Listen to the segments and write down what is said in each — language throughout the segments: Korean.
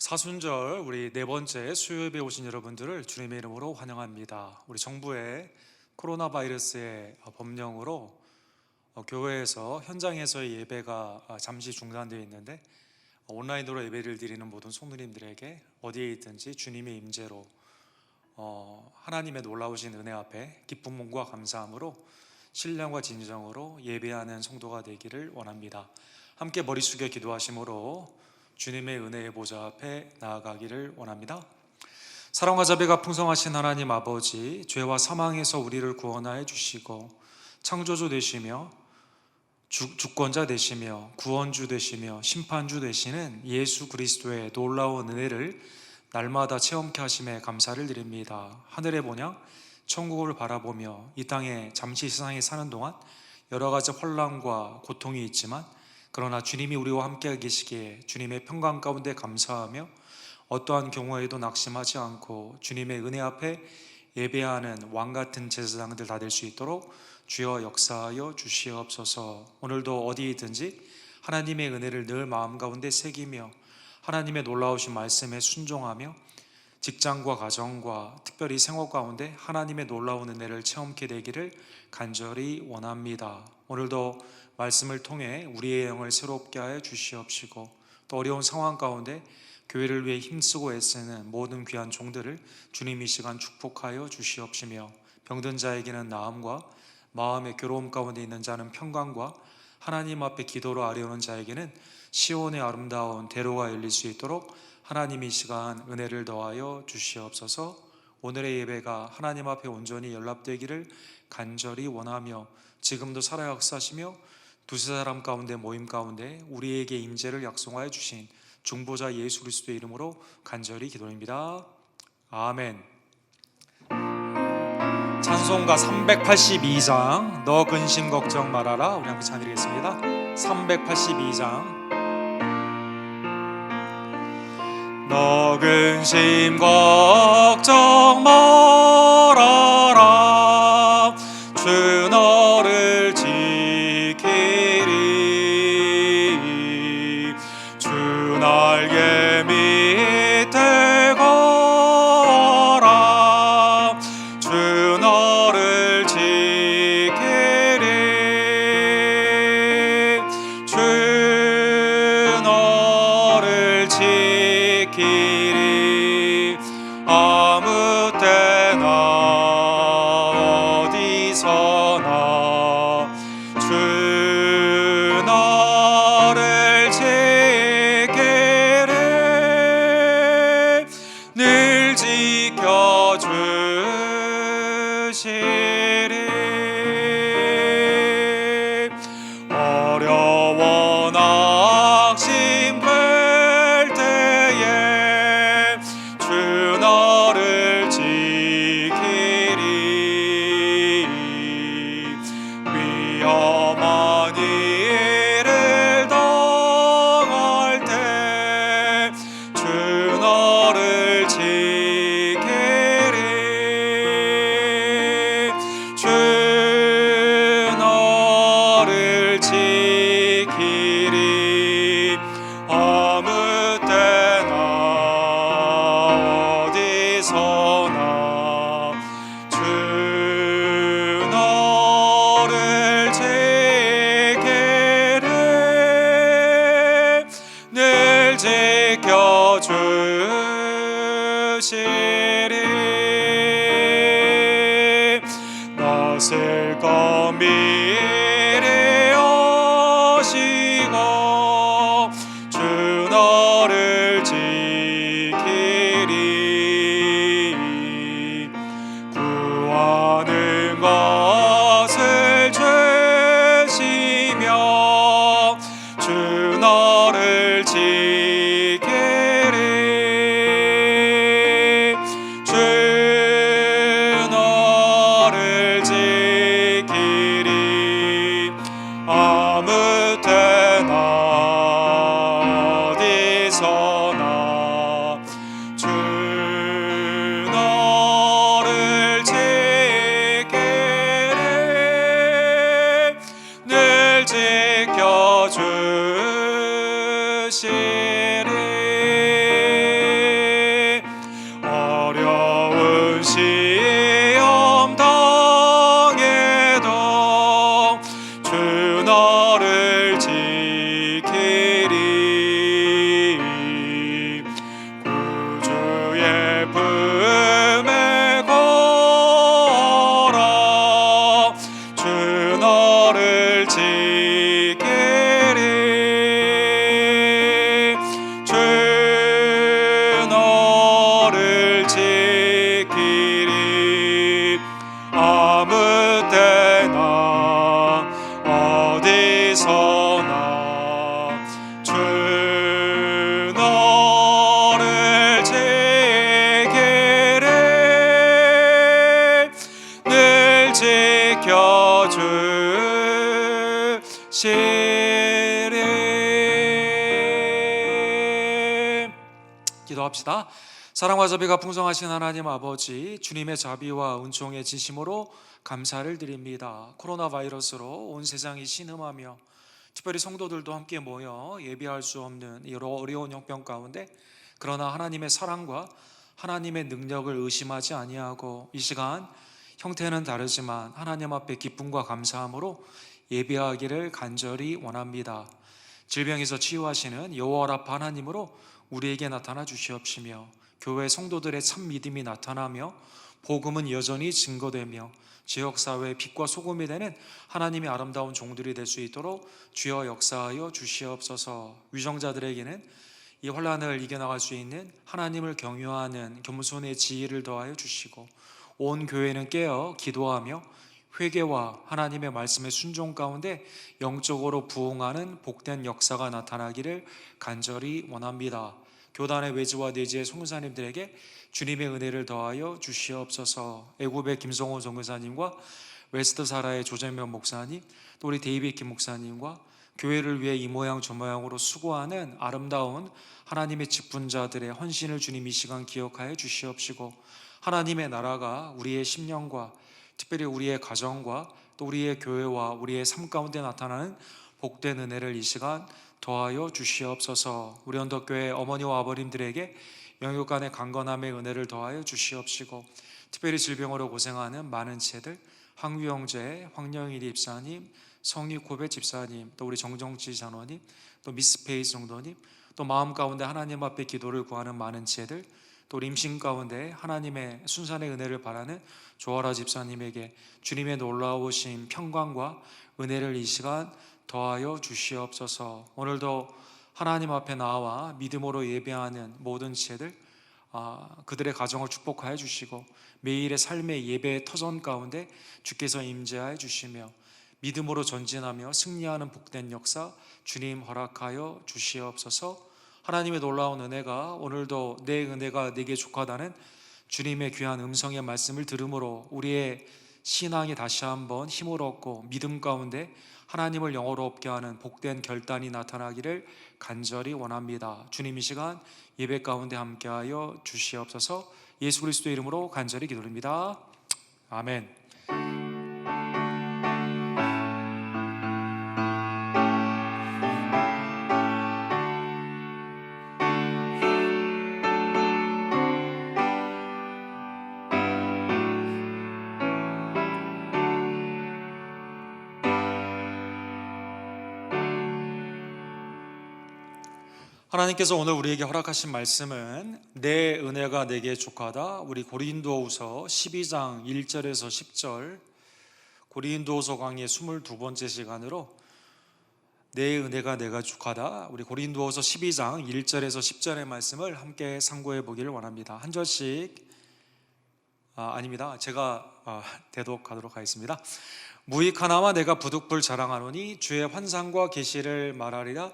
사순절 우리 네 번째 수요예배에 오신 여러분들을 주님의 이름으로 환영합니다. 우리 정부의 코로나 바이러스의 법령으로 교회에서 현장에서의 예배가 잠시 중단되어 있는데 온라인으로 예배를 드리는 모든 성도님들에게 어디에 있든지 주님의 임재로 하나님의 놀라우신 은혜 앞에 기쁨과 감사함으로 신령과 진정으로 예배하는 성도가 되기를 원합니다. 함께 머리 숙여 기도하심으로 주님의 은혜의 보좌 앞에 나아가기를 원합니다. 사랑과 자비가 풍성하신 하나님 아버지, 죄와 사망에서 우리를 구원하여 주시고 창조주 되시며 주권자 되시며 구원주 되시며 심판주 되시는 예수 그리스도의 놀라운 은혜를 날마다 체험케 하심에 감사를 드립니다. 하늘의 본향 천국을 바라보며 이 땅에 잠시 세상에 사는 동안 여러 가지 혼란과 고통이 있지만 그러나 주님이 우리와 함께 계시기에 주님의 평강 가운데 감사하며 어떠한 경우에도 낙심하지 않고 주님의 은혜 앞에 예배하는 왕같은 제사장들 다 될 수 있도록 주여 역사하여 주시옵소서. 오늘도 어디이든지 하나님의 은혜를 늘 마음 가운데 새기며 하나님의 놀라우신 말씀에 순종하며 직장과 가정과 특별히 생활 가운데 하나님의 놀라운 은혜를 체험케 되기를 간절히 원합니다. 오늘도 말씀을 통해 우리의 영을 새롭게 하여 주시옵시고 또 어려운 상황 가운데 교회를 위해 힘쓰고 애쓰는 모든 귀한 종들을 주님 이 시간 축복하여 주시옵시며 병든 자에게는 나음과 마음의 괴로움 가운데 있는 자는 평강과 하나님 앞에 기도로 아뢰오는 자에게는 시온의 아름다운 대로가 열릴 수 있도록 하나님 이 시간 은혜를 더하여 주시옵소서. 오늘의 예배가 하나님 앞에 온전히 연락되기를 간절히 원하며 지금도 살아 역사하시며 두세 사람 가운데 모임 가운데 우리에게 임재를 약속하여 주신 중보자 예수 그리스도의 이름으로 간절히 기도합니다. 아멘. 찬송가 382장 너 근심 걱정 말아라 우리 함께 찬드리겠습니다. 382장 너 근심 걱정 말아라 주 너를 지키리 주 날개 밑에 거라 주 너를 지키리 주 너를 지키리 아무 때나 어디서나 주 너를 지키리 늘 지켜주시리 어려워 낙심될 때에 주 너를 지키리 위험한 일을 당할 때 주 너를 지키리 주 너를 지키리 아무 때나 어디서나 주 너를 지키리 늘 지켜주시리 나실까 미리 오시고 주 너를 지키리 구하는 것을 주시며 주 너를 지키리 주 너를 지키리 아무 때나 어디서나 주 너를 지키리 늘 지켜주시리 너를 지키리 주 너를 지키리 아무 때나 어디서나 주 너를 지키리 늘 지켜주시리. 기도합시다. 사랑과 자비가 풍성하신 하나님 아버지, 주님의 자비와 은총의 진심으로 감사를 드립니다. 코로나 바이러스로 온 세상이 신음하며 특별히 성도들도 함께 모여 예비할 수 없는 이 어려운 형편 가운데 그러나 하나님의 사랑과 하나님의 능력을 의심하지 아니하고 이 시간 형태는 다르지만 하나님 앞에 기쁨과 감사함으로 예배하기를 간절히 원합니다. 질병에서 치유하시는 여호와라파 하나님으로 우리에게 나타나 주시옵시며 교회 성도들의 참 믿음이 나타나며 복음은 여전히 증거되며 지역사회의 빛과 소금이 되는 하나님의 아름다운 종들이 될 수 있도록 주여 역사하여 주시옵소서. 위정자들에게는 이 혼란을 이겨나갈 수 있는 하나님을 경유하는 겸손의 지혜를 더하여 주시고 온 교회는 깨어 기도하며 회개와 하나님의 말씀의 순종 가운데 영적으로 부흥하는 복된 역사가 나타나기를 간절히 원합니다. 교단의 외지와 내지의 송사님들에게 주님의 은혜를 더하여 주시옵소서. 애굽의 김성호 선교사님과 웨스트사라의 조재면 목사님, 또 우리 데이빗 김 목사님과 교회를 위해 이 모양 저 모양으로 수고하는 아름다운 하나님의 직분자들의 헌신을 주님 이 시간 기억하여 주시옵시고 하나님의 나라가 우리의 심령과 특별히 우리의 가정과 또 우리의 교회와 우리의 삶 가운데 나타나는 복된 은혜를 이 시간 더하여 주시옵소서. 우리 언덕교회 어머니와 아버님들에게 영육간의 강건함의 은혜를 더하여 주시옵시고 특별히 질병으로 고생하는 많은 지체들 황유 형제, 황영일 입사님, 성익고배 집사님, 또 우리 정정치 장로님, 또 미스페이스 정도님, 또 마음 가운데 하나님 앞에 기도를 구하는 많은 지체들, 또 우리 임신 가운데 하나님의 순산의 은혜를 바라는 조아라 집사님에게 주님의 놀라우신 평강과 은혜를 이 시간 더하여 주시옵소서. 오늘도 하나님 앞에 나와 믿음으로 예배하는 모든 지체들 그들의 가정을 축복하여 주시고 매일의 삶의 예배의 터전 가운데 주께서 임재하여 주시며 믿음으로 전진하며 승리하는 복된 역사 주님 허락하여 주시옵소서. 하나님의 놀라운 은혜가 오늘도 내 은혜가 내게 족하다는 주님의 귀한 음성의 말씀을 들음으로 우리의 신앙이 다시 한번 힘을 얻고 믿음 가운데 하나님을 영어롭게 하는 복된 결단이 나타나기를 간절히 원합니다. 주님 이 시간 예배 가운데 함께하여 주시옵소서. 예수 그리스도의 이름으로 간절히 기도드립니다. 아멘. 하나님께서 오늘 우리에게 허락하신 말씀은 내 은혜가 내게 족하다. 우리 고린도후서 12장 1절에서 10절 고린도후서 강의 22번째 시간으로 내 은혜가 내가 족하다. 우리 고린도후서 12장 1절에서 10절의 말씀을 함께 상고해 보기를 원합니다. 한 절씩 아닙니다. 제가 대독하도록 하겠습니다. 무익하나마 내가 부득불 자랑하노니 주의 환상과 계시를 말하리라.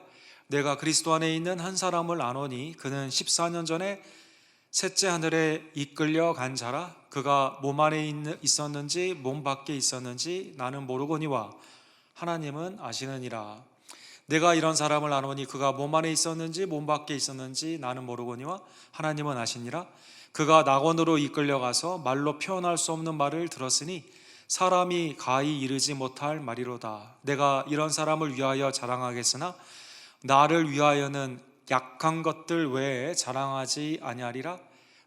내가 그리스도 안에 있는 한 사람을 아노니 그는 14년 전에 셋째 하늘에 이끌려 간 자라. 그가 몸 안에 있었는지 몸 밖에 있었는지 나는 모르거니와 하나님은 아시느니라. 내가 이런 사람을 아노니 그가 몸 안에 있었는지 몸 밖에 있었는지 나는 모르거니와 하나님은 아시니라. 그가 낙원으로 이끌려 가서 말로 표현할 수 없는 말을 들었으니 사람이 가히 이르지 못할 말이로다. 내가 이런 사람을 위하여 자랑하겠으나 나를 위하여는 약한 것들 외에 자랑하지 아니하리라.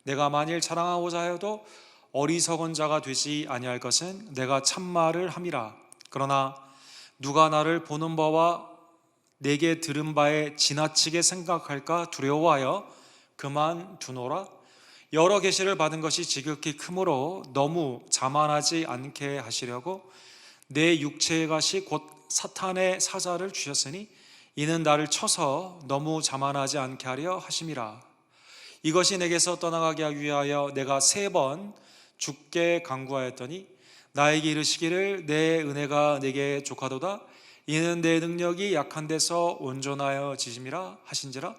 내가 만일 자랑하고자 하여도 어리석은 자가 되지 아니할 것은 내가 참말을 함이라. 그러나 누가 나를 보는 바와 내게 들은 바에 지나치게 생각할까 두려워하여 그만두노라. 여러 계시를 받은 것이 지극히 크므로 너무 자만하지 않게 하시려고 내 육체의 가시 곧 사탄의 사자를 주셨으니 이는 나를 쳐서 너무 자만하지 않게 하려 하심이라. 이것이 내게서 떠나가게 하기 위하여 내가 3번 주께 간구하였더니 나에게 이르시기를 내 은혜가 내게 족하도다. 이는 내 능력이 약한 데서 온전하여 지심이라 하신지라.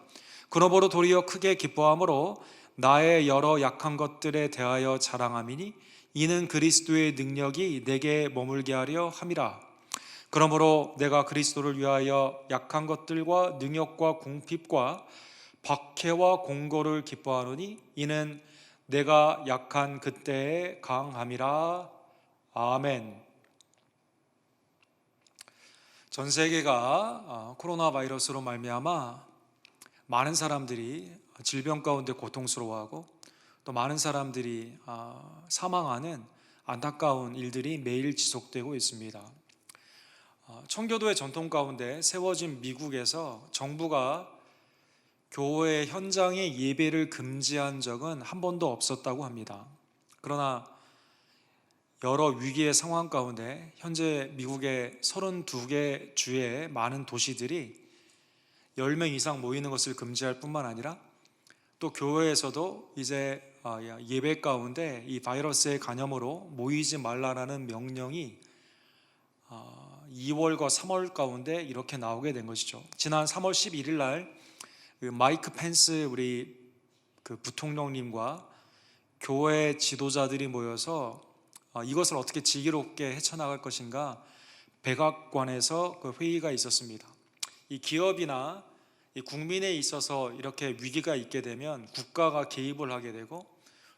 그러므로 도리어 크게 기뻐함으로 나의 여러 약한 것들에 대하여 자랑함이니 이는 그리스도의 능력이 내게 머물게 하려 함이라. 그러므로 내가 그리스도를 위하여 약한 것들과 능욕과 궁핍과 박해와 공고를 기뻐하노니 이는 내가 약한 그때의 강함이라. 아멘. 전 세계가 코로나 바이러스로 말미암아 많은 사람들이 질병 가운데 고통스러워하고 또 많은 사람들이 사망하는 안타까운 일들이 매일 지속되고 있습니다. 청교도의 전통 가운데 세워진 미국에서 정부가 교회 현장의 예배를 금지한 적은 한 번도 없었다고 합니다. 그러나 여러 위기의 상황 가운데 현재 미국의 32개 주의 많은 도시들이 10명 이상 모이는 것을 금지할 뿐만 아니라 또 교회에서도 이제 예배 가운데 이 바이러스의 간염으로 모이지 말라라는 명령이 2월과 3월 가운데 이렇게 나오게 된 것이죠. 지난 3월 11일 날 마이크 펜스 우리 부통령님과 교회 지도자들이 모여서 이것을 어떻게 지혜롭게 헤쳐나갈 것인가 백악관에서 회의가 있었습니다. 이 기업이나 이 국민에 있어서 이렇게 위기가 있게 되면 국가가 개입을 하게 되고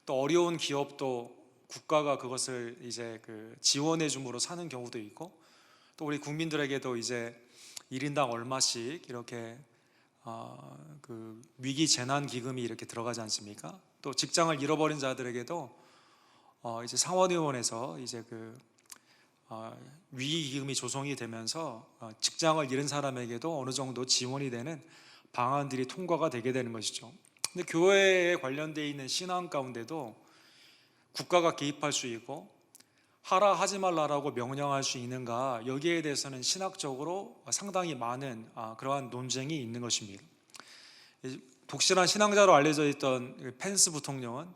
또 어려운 기업도 국가가 그것을 이제 지원해 줌으로 사는 경우도 있고 또 우리 국민들에게도 이제 1인당 얼마씩 이렇게 위기 재난 기금이 이렇게 들어가지 않습니까? 또 직장을 잃어버린 자들에게도 이제 상원의원에서 이제 위기 기금이 조성이 되면서 직장을 잃은 사람에게도 어느 정도 지원이 되는 방안들이 통과가 되게 되는 것이죠. 근데 교회에 관련되어 있는 신앙 가운데도 국가가 개입할 수 있고 하라 하지 말라라고 명령할 수 있는가, 여기에 대해서는 신학적으로 상당히 많은 그러한 논쟁이 있는 것입니다. 독실한 신앙자로 알려져 있던 펜스 부통령은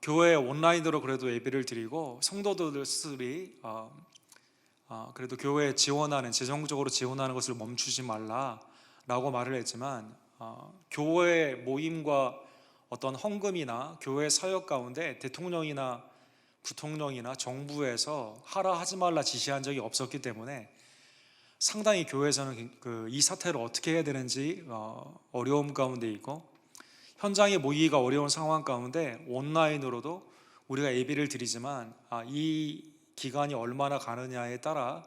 교회 온라인으로 그래도 예배를 드리고 성도들이 그래도 교회에 지원하는, 재정적으로 지원하는 것을 멈추지 말라라고 말을 했지만 교회 모임과 어떤 헌금이나 교회 사역 가운데 대통령이나 부통령이나 정부에서 하라 하지 말라 지시한 적이 없었기 때문에 상당히 교회에서는 이 사태를 어떻게 해야 되는지 어려움 가운데 있고, 현장에 모이기가 어려운 상황 가운데 온라인으로도 우리가 예배를 드리지만 이 기간이 얼마나 가느냐에 따라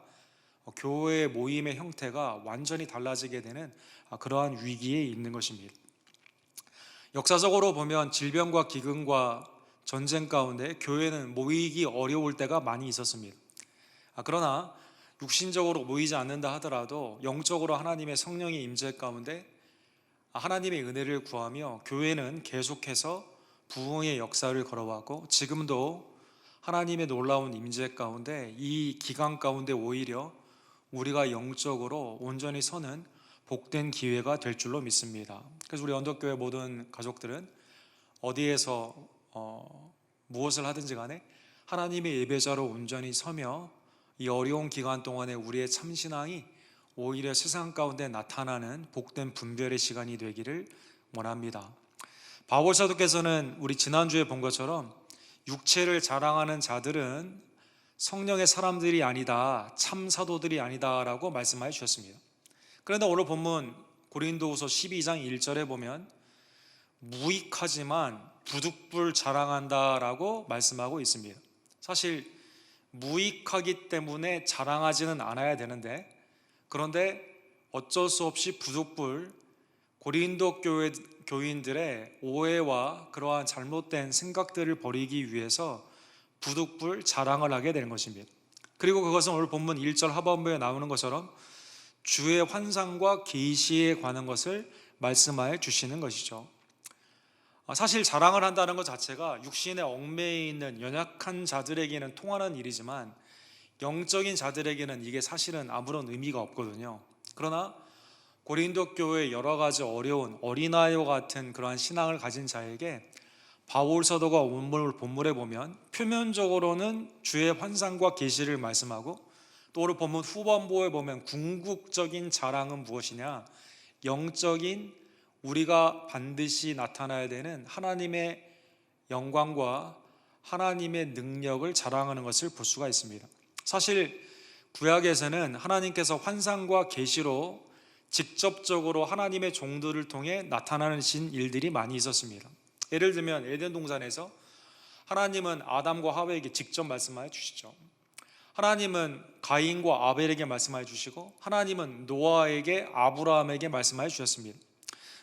교회 모임의 형태가 완전히 달라지게 되는 그러한 위기에 있는 것입니다. 역사적으로 보면 질병과 기근과 전쟁 가운데 교회는 모이기 어려울 때가 많이 있었습니다. 그러나 육신적으로 모이지 않는다 하더라도 영적으로 하나님의 성령의 임재 가운데 하나님의 은혜를 구하며 교회는 계속해서 부흥의 역사를 걸어왔고, 지금도 하나님의 놀라운 임재 가운데 이 기간 가운데 오히려 우리가 영적으로 온전히 서는 복된 기회가 될 줄로 믿습니다. 그래서 우리 언덕교회 모든 가족들은 어디에서 무엇을 하든지 간에 하나님의 예배자로 온전히 서며 이 어려운 기간 동안에 우리의 참신앙이 오히려 세상 가운데 나타나는 복된 분별의 시간이 되기를 원합니다. 바울 사도께서는 우리 지난주에 본 것처럼 육체를 자랑하는 자들은 성령의 사람들이 아니다, 참 사도들이 아니다라고 말씀하여 주셨습니다. 그런데 오늘 본문 고린도후서 12장 1절에 보면 무익하지만 부득불 자랑한다라고 말씀하고 있습니다. 사실 무익하기 때문에 자랑하지는 않아야 되는데, 그런데 어쩔 수 없이 부득불 고린도 교인들의 오해와 그러한 잘못된 생각들을 버리기 위해서 부득불 자랑을 하게 되는 것입니다. 그리고 그것은 오늘 본문 1절 하반부에 나오는 것처럼 주의 환상과 계시에 관한 것을 말씀하여 주시는 것이죠. 사실 자랑을 한다는 것 자체가 육신에 얽매여 있는 연약한 자들에게는 통하는 일이지만 영적인 자들에게는 이게 사실은 아무런 의미가 없거든요. 그러나 고린도 교회의 여러 가지 어려운 어린아이와 같은 그러한 신앙을 가진 자에게 바울 사도가 본문에 보면 표면적으로는 주의 환상과 계시를 말씀하고, 또 오늘 본문 후반부에 보면 궁극적인 자랑은 무엇이냐, 영적인 우리가 반드시 나타나야 되는 하나님의 영광과 하나님의 능력을 자랑하는 것을 볼 수가 있습니다. 사실 구약에서는 하나님께서 환상과 계시로 직접적으로 하나님의 종들을 통해 나타나신 일들이 많이 있었습니다. 예를 들면 에덴 동산에서 하나님은 아담과 하와에게 직접 말씀하여 주시죠. 하나님은 가인과 아벨에게 말씀하여 주시고, 하나님은 노아에게, 아브라함에게 말씀하여 주셨습니다.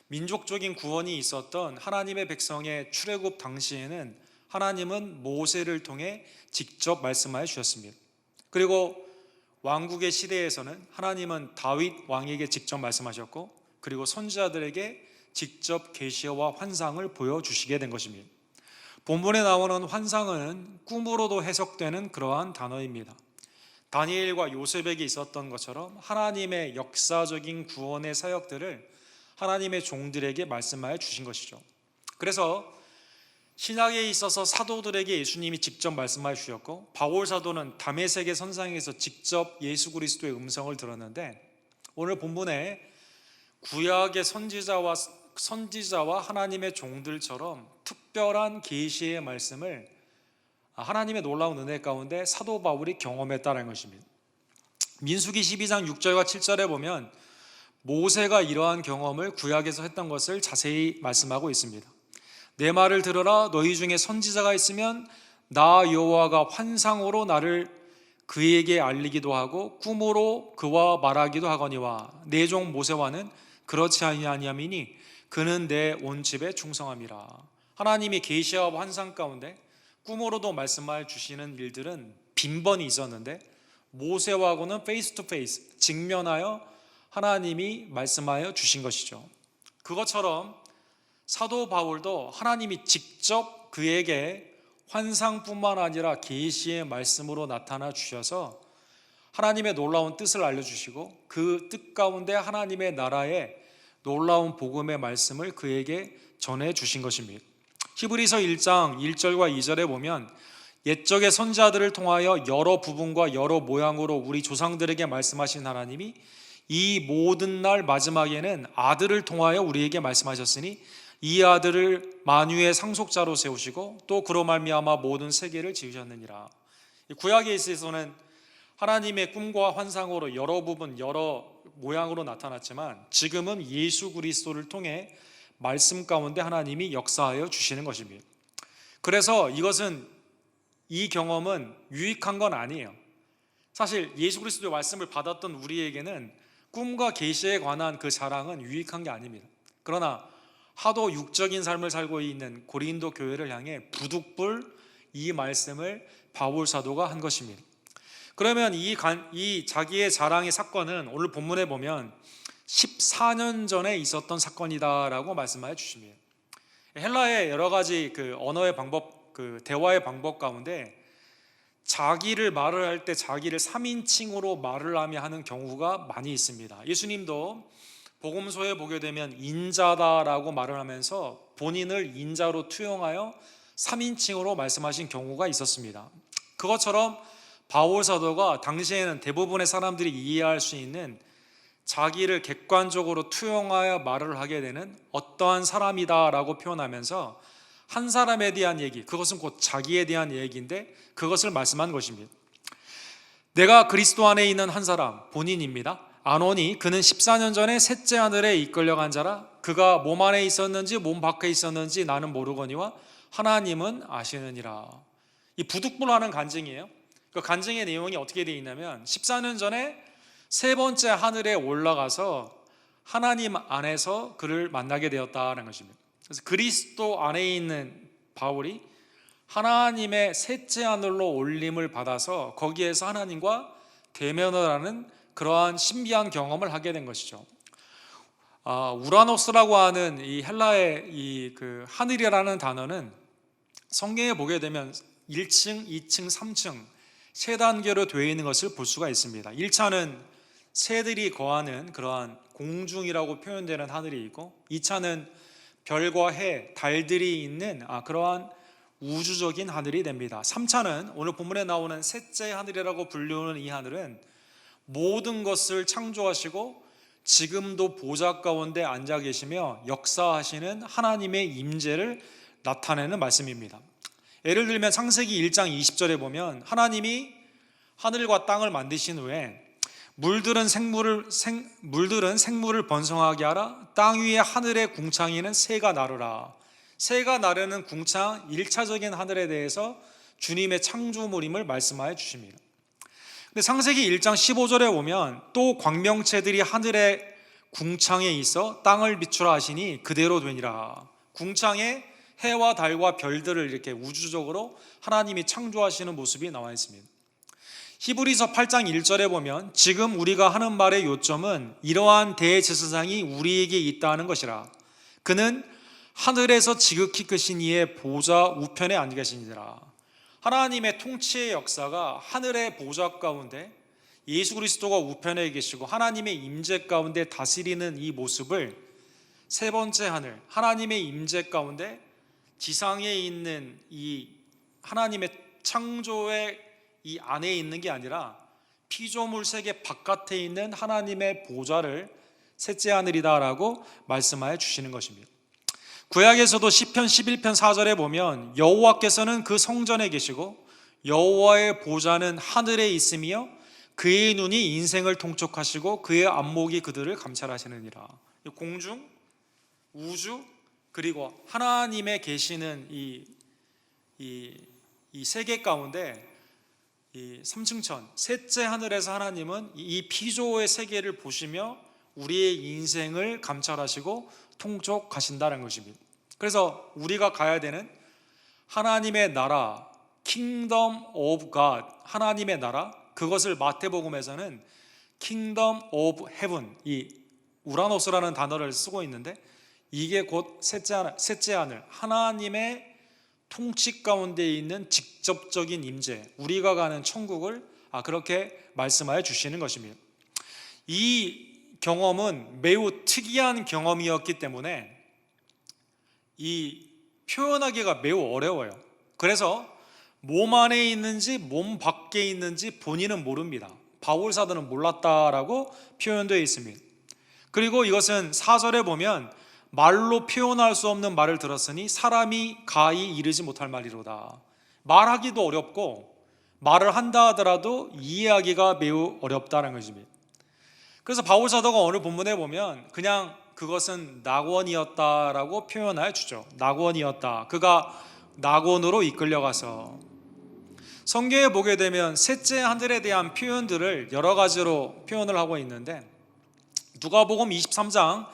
민족적인 구원이 있었던 하나님의 백성의 출애굽 당시에는 하나님은 모세를 통해 직접 말씀하여 주셨습니다. 그리고 왕국의 시대에서는 하나님은 다윗 왕에게 직접 말씀하셨고, 그리고 선지자들에게 직접 계시와 환상을 보여주시게 된 것입니다. 본문에 나오는 환상은 꿈으로도 해석되는 그러한 단어입니다. 다니엘과 요셉에게 있었던 것처럼 하나님의 역사적인 구원의 사역들을 하나님의 종들에게 말씀하여 주신 것이죠. 그래서 신약에 있어서 사도들에게 예수님이 직접 말씀하여 주셨고, 바울 사도는 다메섹의 선상에서 직접 예수 그리스도의 음성을 들었는데, 오늘 본문에 구약의 선지자와 하나님의 종들처럼 특별한 계시의 말씀을 하나님의 놀라운 은혜 가운데 사도 바울이 경험했다는 것입니다. 민수기 12장 6절과 7절에 보면 모세가 이러한 경험을 구약에서 했던 것을 자세히 말씀하고 있습니다. 내 말을 들으라. 너희 중에 선지자가 있으면 나 여호와가 환상으로 나를 그에게 알리기도 하고 꿈으로 그와 말하기도 하거니와 내 종 모세와는 그렇지 아니함이니 그는 내 온 집에 충성함이라. 하나님이 계시와 환상 가운데 꿈으로도 말씀하여 주시는 일들은 빈번히 있었는데, 모세와고는 페이스 투 페이스, 직면하여 하나님이 말씀하여 주신 것이죠. 그것처럼 사도 바울도 하나님이 직접 그에게 환상뿐만 아니라 계시의 말씀으로 나타나 주셔서 하나님의 놀라운 뜻을 알려주시고, 그 뜻 가운데 하나님의 나라의 놀라운 복음의 말씀을 그에게 전해 주신 것입니다. 히브리서 1장 1절과 2절에 보면 옛적의 선지자들을 통하여 여러 부분과 여러 모양으로 우리 조상들에게 말씀하신 하나님이 이 모든 날 마지막에는 아들을 통하여 우리에게 말씀하셨으니 이 아들을 만유의 상속자로 세우시고 또 그로 말미암아 모든 세계를 지으셨느니라. 구약에 있어서는 하나님의 꿈과 환상으로 여러 부분 여러 모양으로 나타났지만, 지금은 예수 그리스도를 통해 말씀 가운데 하나님이 역사하여 주시는 것입니다. 그래서 이 경험은 유익한 건 아니에요. 사실 예수 그리스도의 말씀을 받았던 우리에게는 꿈과 계시에 관한 그 자랑은 유익한 게 아닙니다. 그러나 하도 육적인 삶을 살고 있는 고린도 교회를 향해 부득불 이 말씀을 바울 사도가 한 것입니다. 그러면 이 자기의 자랑의 사건은 오늘 본문에 보면 14년 전에 있었던 사건이다라고 말씀하여 주십니다. 헬라의 여러 가지 그 언어의 방법, 그 대화의 방법 가운데 자기를 말을 할 때 자기를 3인칭으로 말을 하는 경우가 많이 있습니다. 예수님도 복음서에 보게 되면 인자다라고 말을 하면서 본인을 인자로 투영하여 3인칭으로 말씀하신 경우가 있었습니다. 그것처럼 바울 사도가 당시에는 대부분의 사람들이 이해할 수 있는 자기를 객관적으로 투영하여 말을 하게 되는 어떠한 사람이다라고 표현하면서 한 사람에 대한 얘기, 그것은 곧 자기에 대한 얘기인데 그것을 말씀한 것입니다. 내가 그리스도 안에 있는 한 사람, 본인입니다. 아노니 그는 14년 전에 셋째 하늘에 이끌려간 자라. 그가 몸 안에 있었는지 몸 밖에 있었는지 나는 모르거니와 하나님은 아시느니라. 이 부득불하는 간증이에요. 그 간증의 내용이 어떻게 되어 있냐면 14년 전에 세 번째 하늘에 올라가서 하나님 안에서 그를 만나게 되었다는 것입니다. 그래서 그리스도 안에 있는 바울이 하나님의 셋째 하늘로 올림을 받아서 거기에서 하나님과 대면을 하는 그러한 신비한 경험을 하게 된 것이죠. 우라노스라고 하는 이 헬라의 그 하늘이라는 단어는 성경에 보게 되면 1층, 2층, 3층 세 단계로 되어 있는 것을 볼 수가 있습니다. 1차는 새들이 거하는 그러한 공중이라고 표현되는 하늘이 있고, 2차는 별과 해, 달들이 있는 그러한 우주적인 하늘이 됩니다. 3차는 오늘 본문에 나오는 셋째 하늘이라고 불리우는 이 하늘은 모든 것을 창조하시고 지금도 보좌 가운데 앉아 계시며 역사하시는 하나님의 임재를 나타내는 말씀입니다. 예를 들면 창세기 1장 20절에 보면 하나님이 하늘과 땅을 만드신 후에 물들은 생물을 번성하게 하라. 땅 위에 하늘의 궁창에는 새가 나르라. 새가 나르는 궁창 1차적인 하늘에 대해서 주님의 창조물임을 말씀하여 주십니다. 근데 창세기 1장 15절에 보면 또 광명체들이 하늘의 궁창에 있어 땅을 비추라 하시니 그대로 되니라. 궁창에 해와 달과 별들을 이렇게 우주적으로 하나님이 창조하시는 모습이 나와 있습니다. 히브리서 8장 1절에 보면 지금 우리가 하는 말의 요점은 이러한 대제사장이 우리에게 있다는 것이라. 그는 하늘에서 지극히 크신 이의 보좌 우편에 앉아 계시니라. 하나님의 통치의 역사가 하늘의 보좌 가운데 예수 그리스도가 우편에 계시고 하나님의 임재 가운데 다스리는 이 모습을 세 번째 하늘, 하나님의 임재 가운데 지상에 있는 이 하나님의 창조의 이 안에 있는 게 아니라 피조물 세계 바깥에 있는 하나님의 보좌를 셋째 하늘이다라고 말씀하여 주시는 것입니다. 구약에서도 시편 11편 4절에 보면 여호와께서는 그 성전에 계시고 여호와의 보좌는 하늘에 있으며 그의 눈이 인생을 통촉하시고 그의 안목이 그들을 감찰하시느니라. 공중, 우주, 그리고 하나님의 계시는 이 세계 가운데 이 삼층천 셋째 하늘에서 하나님은 이 피조의 세계를 보시며 우리의 인생을 감찰하시고 통촉하신다는 것입니다. 그래서 우리가 가야 되는 하나님의 나라, Kingdom of God, 하나님의 나라, 그것을 마태복음에서는 Kingdom of Heaven, 이 우라노스라는 단어를 쓰고 있는데 이게 곧 셋째 하늘, 하나님의 통치 가운데 있는 직접적인 임재, 우리가 가는 천국을 그렇게 말씀하여 주시는 것입니다. 이 경험은 매우 특이한 경험이었기 때문에 이 표현하기가 매우 어려워요. 그래서 몸 안에 있는지 몸 밖에 있는지 본인은 모릅니다. 바울 사도는 몰랐다라고 표현되어 있습니다. 그리고 이것은 4절에 보면 말로 표현할 수 없는 말을 들었으니 사람이 가히 이르지 못할 말이로다. 말하기도 어렵고 말을 한다 하더라도 이해하기가 매우 어렵다는 것입니다. 그래서 바울 사도가 오늘 본문에 보면 그냥 그것은 낙원이었다라고 표현하여 주죠. 낙원이었다. 그가 낙원으로 이끌려가서 성경에 보게 되면 셋째 하늘에 대한 표현들을 여러 가지로 표현을 하고 있는데 누가복음 23장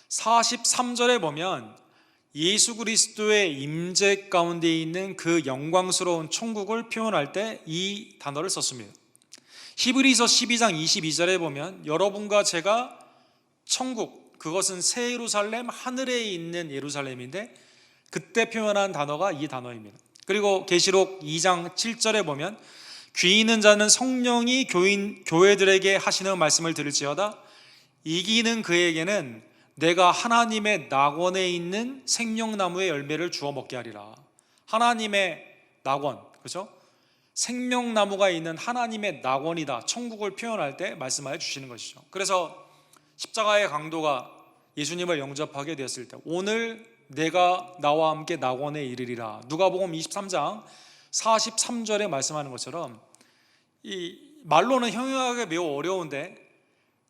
43절에 보면 예수 그리스도의 임재 가운데 있는 그 영광스러운 천국을 표현할 때 이 단어를 썼습니다. 히브리서 12장 22절에 보면 여러분과 제가 천국, 그것은 새 예루살렘, 하늘에 있는 예루살렘인데 그때 표현한 단어가 이 단어입니다. 그리고 계시록 2장 7절에 보면 귀 있는 자는 성령이 교회들에게 하시는 말씀을 들을지어다 이기는 그에게는 내가 하나님의 낙원에 있는 생명나무의 열매를 주어 먹게 하리라. 하나님의 낙원, 그렇죠? 생명나무가 있는 하나님의 낙원이다. 천국을 표현할 때 말씀하여 주시는 것이죠. 그래서 십자가의 강도가 예수님을 영접하게 되었을 때 오늘 내가 나와 함께 낙원에 이르리라. 누가복음 23장 43절에 말씀하는 것처럼 이 말로는 형용하기 매우 어려운데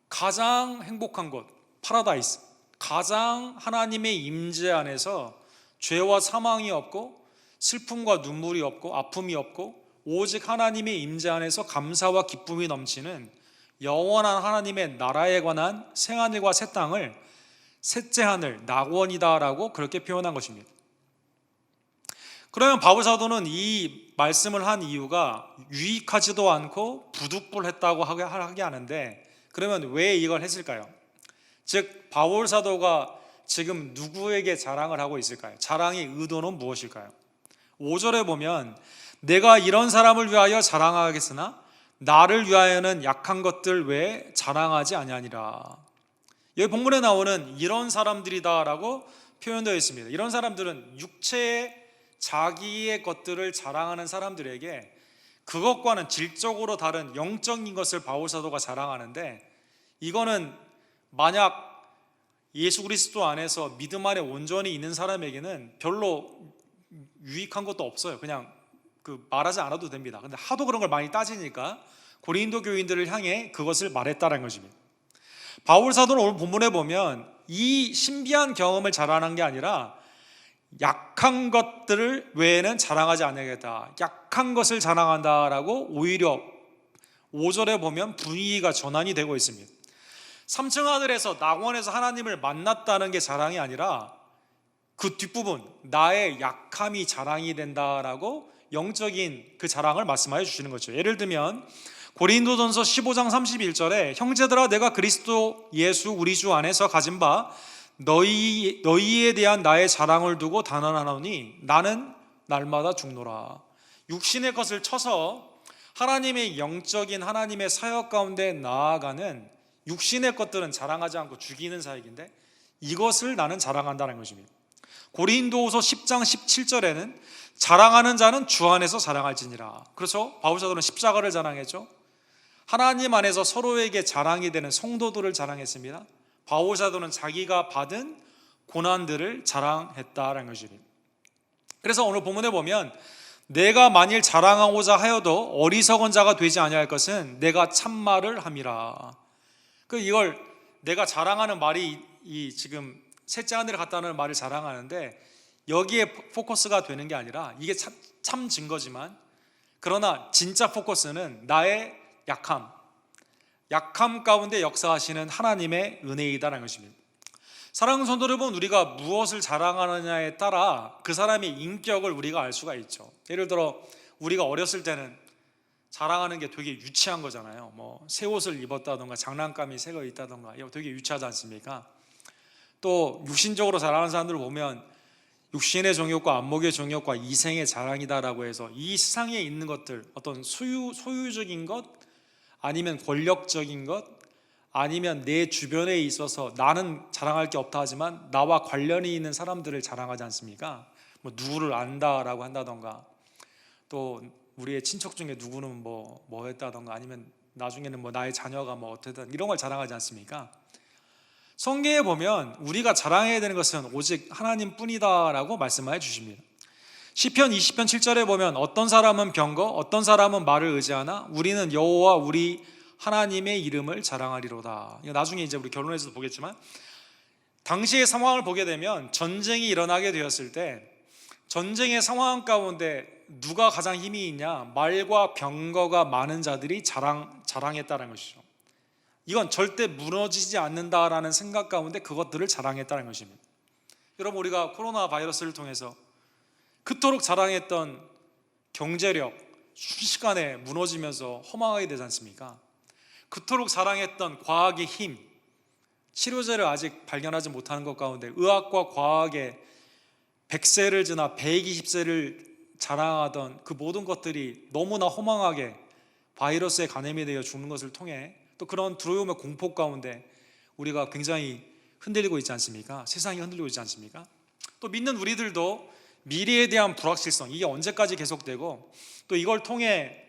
가장 행복한 곳, 파라다이스, 가장 하나님의 임재 안에서 죄와 사망이 없고 슬픔과 눈물이 없고 아픔이 없고 오직 하나님의 임재 안에서 감사와 기쁨이 넘치는 영원한 하나님의 나라에 관한 새하늘과 새 땅을 셋째 하늘, 낙원이다라고 그렇게 표현한 것입니다. 그러면 바울 사도는 이 말씀을 한 이유가 유익하지도 않고 부득불했다고 하게 하는데 그러면 왜 이걸 했을까요? 즉 바울 사도가 지금 누구에게 자랑을 하고 있을까요? 자랑의 의도는 무엇일까요? 5절에 보면 내가 이런 사람을 위하여 자랑하겠으나 나를 위하여는 약한 것들 외에 자랑하지 아니하니라. 여기 본문에 나오는 이런 사람들이다라고 표현되어 있습니다. 이런 사람들은 육체의 자기의 것들을 자랑하는 사람들에게 그것과는 질적으로 다른 영적인 것을 바울 사도가 자랑하는데, 이거는 만약 예수 그리스도 안에서 믿음 안에 온전히 있는 사람에게는 별로 유익한 것도 없어요. 그냥 말하지 않아도 됩니다. 근데 하도 그런 걸 많이 따지니까 고린도 교인들을 향해 그것을 말했다는 것입니다. 바울 사도는 오늘 본문에 보면 이 신비한 경험을 자랑한 게 아니라 약한 것들을 외에는 자랑하지 않겠다, 약한 것을 자랑한다라고 오히려 5절에 보면 분위기가 전환이 되고 있습니다. 3층 하늘에서 낙원에서 하나님을 만났다는 게 자랑이 아니라 그 뒷부분, 나의 약함이 자랑이 된다라고 영적인 그 자랑을 말씀하여 주시는 거죠. 예를 들면 고린도전서 15장 31절에 형제들아 내가 그리스도 예수 우리 주 안에서 가진 바 너희에 대한 나의 자랑을 두고 단언하노니 나는 날마다 죽노라. 육신의 것을 쳐서 하나님의 영적인 하나님의 사역 가운데 나아가는 육신의 것들은 자랑하지 않고 죽이는 사역인데 이것을 나는 자랑한다는 것입니다. 고린도후서 10장 17절에는 자랑하는 자는 주 안에서 자랑할지니라. 그렇죠? 바울 사도는 십자가를 자랑했죠. 하나님 안에서 서로에게 자랑이 되는 성도들을 자랑했습니다. 바울 사도는 자기가 받은 고난들을 자랑했다라는 것입니다. 그래서 오늘 본문에 보면 내가 만일 자랑하고자 하여도 어리석은 자가 되지 아니할 것은 내가 참말을 함이라. 이걸 내가 자랑하는 말이 지금 셋째 하늘에 갔다는 말을 자랑하는데 여기에 포커스가 되는 게 아니라 이게 참 증거지만, 그러나 진짜 포커스는 나의 약함 가운데 역사하시는 하나님의 은혜이다라는 것입니다. 사랑하는 성도 여러분, 우리가 무엇을 자랑하느냐에 따라 그 사람의 인격을 우리가 알 수가 있죠. 예를 들어 우리가 어렸을 때는 자랑하는 게 되게 유치한 거잖아요. 새 옷을 입었다던가 장난감이 새 거 있다던가, 이거 되게 유치하지 않습니까? 또 육신적으로 자랑하는 사람들을 보면 육신의 정욕과 안목의 정욕과 이생의 자랑이다라고 해서 이 세상에 있는 것들, 어떤 소유적인 것, 아니면 권력적인 것, 아니면 내 주변에 있어서 나는 자랑할 게 없다 하지만 나와 관련이 있는 사람들을 자랑하지 않습니까? 누구를 안다라고 한다던가, 또 우리의 친척 중에 누구는 뭐 했다던가, 아니면 나중에는 나의 자녀가 어떻든 이런 걸 자랑하지 않습니까? 성경에 보면 우리가 자랑해야 되는 것은 오직 하나님뿐이다라고 말씀하여 주십니다. 시편 20편 7절에 보면 어떤 사람은 병거 어떤 사람은 말을 의지하나 우리는 여호와 우리 하나님의 이름을 자랑하리로다. 나중에 이제 우리 결론에서도 보겠지만 당시의 상황을 보게 되면 전쟁이 일어나게 되었을 때 전쟁의 상황 가운데 누가 가장 힘이 있냐? 말과 병거가 많은 자들이 자랑했다는 것이죠. 이건 절대 무너지지 않는다라는 생각 가운데 그것들을 자랑했다는 것입니다. 여러분, 우리가 코로나 바이러스를 통해서 그토록 자랑했던 경제력 순식간에 무너지면서 허망하게 되지 않습니까? 그토록 자랑했던 과학의 힘, 치료제를 아직 발견하지 못하는 것 가운데 의학과 과학의 100세를 지나 120세를 자랑하던 그 모든 것들이 너무나 허망하게 바이러스에 감염이 되어 죽는 것을 통해 또 그런 두려움의 공포 가운데 우리가 굉장히 흔들리고 있지 않습니까? 세상이 흔들리고 있지 않습니까? 또 믿는 우리들도 미래에 대한 불확실성, 이게 언제까지 계속되고 또 이걸 통해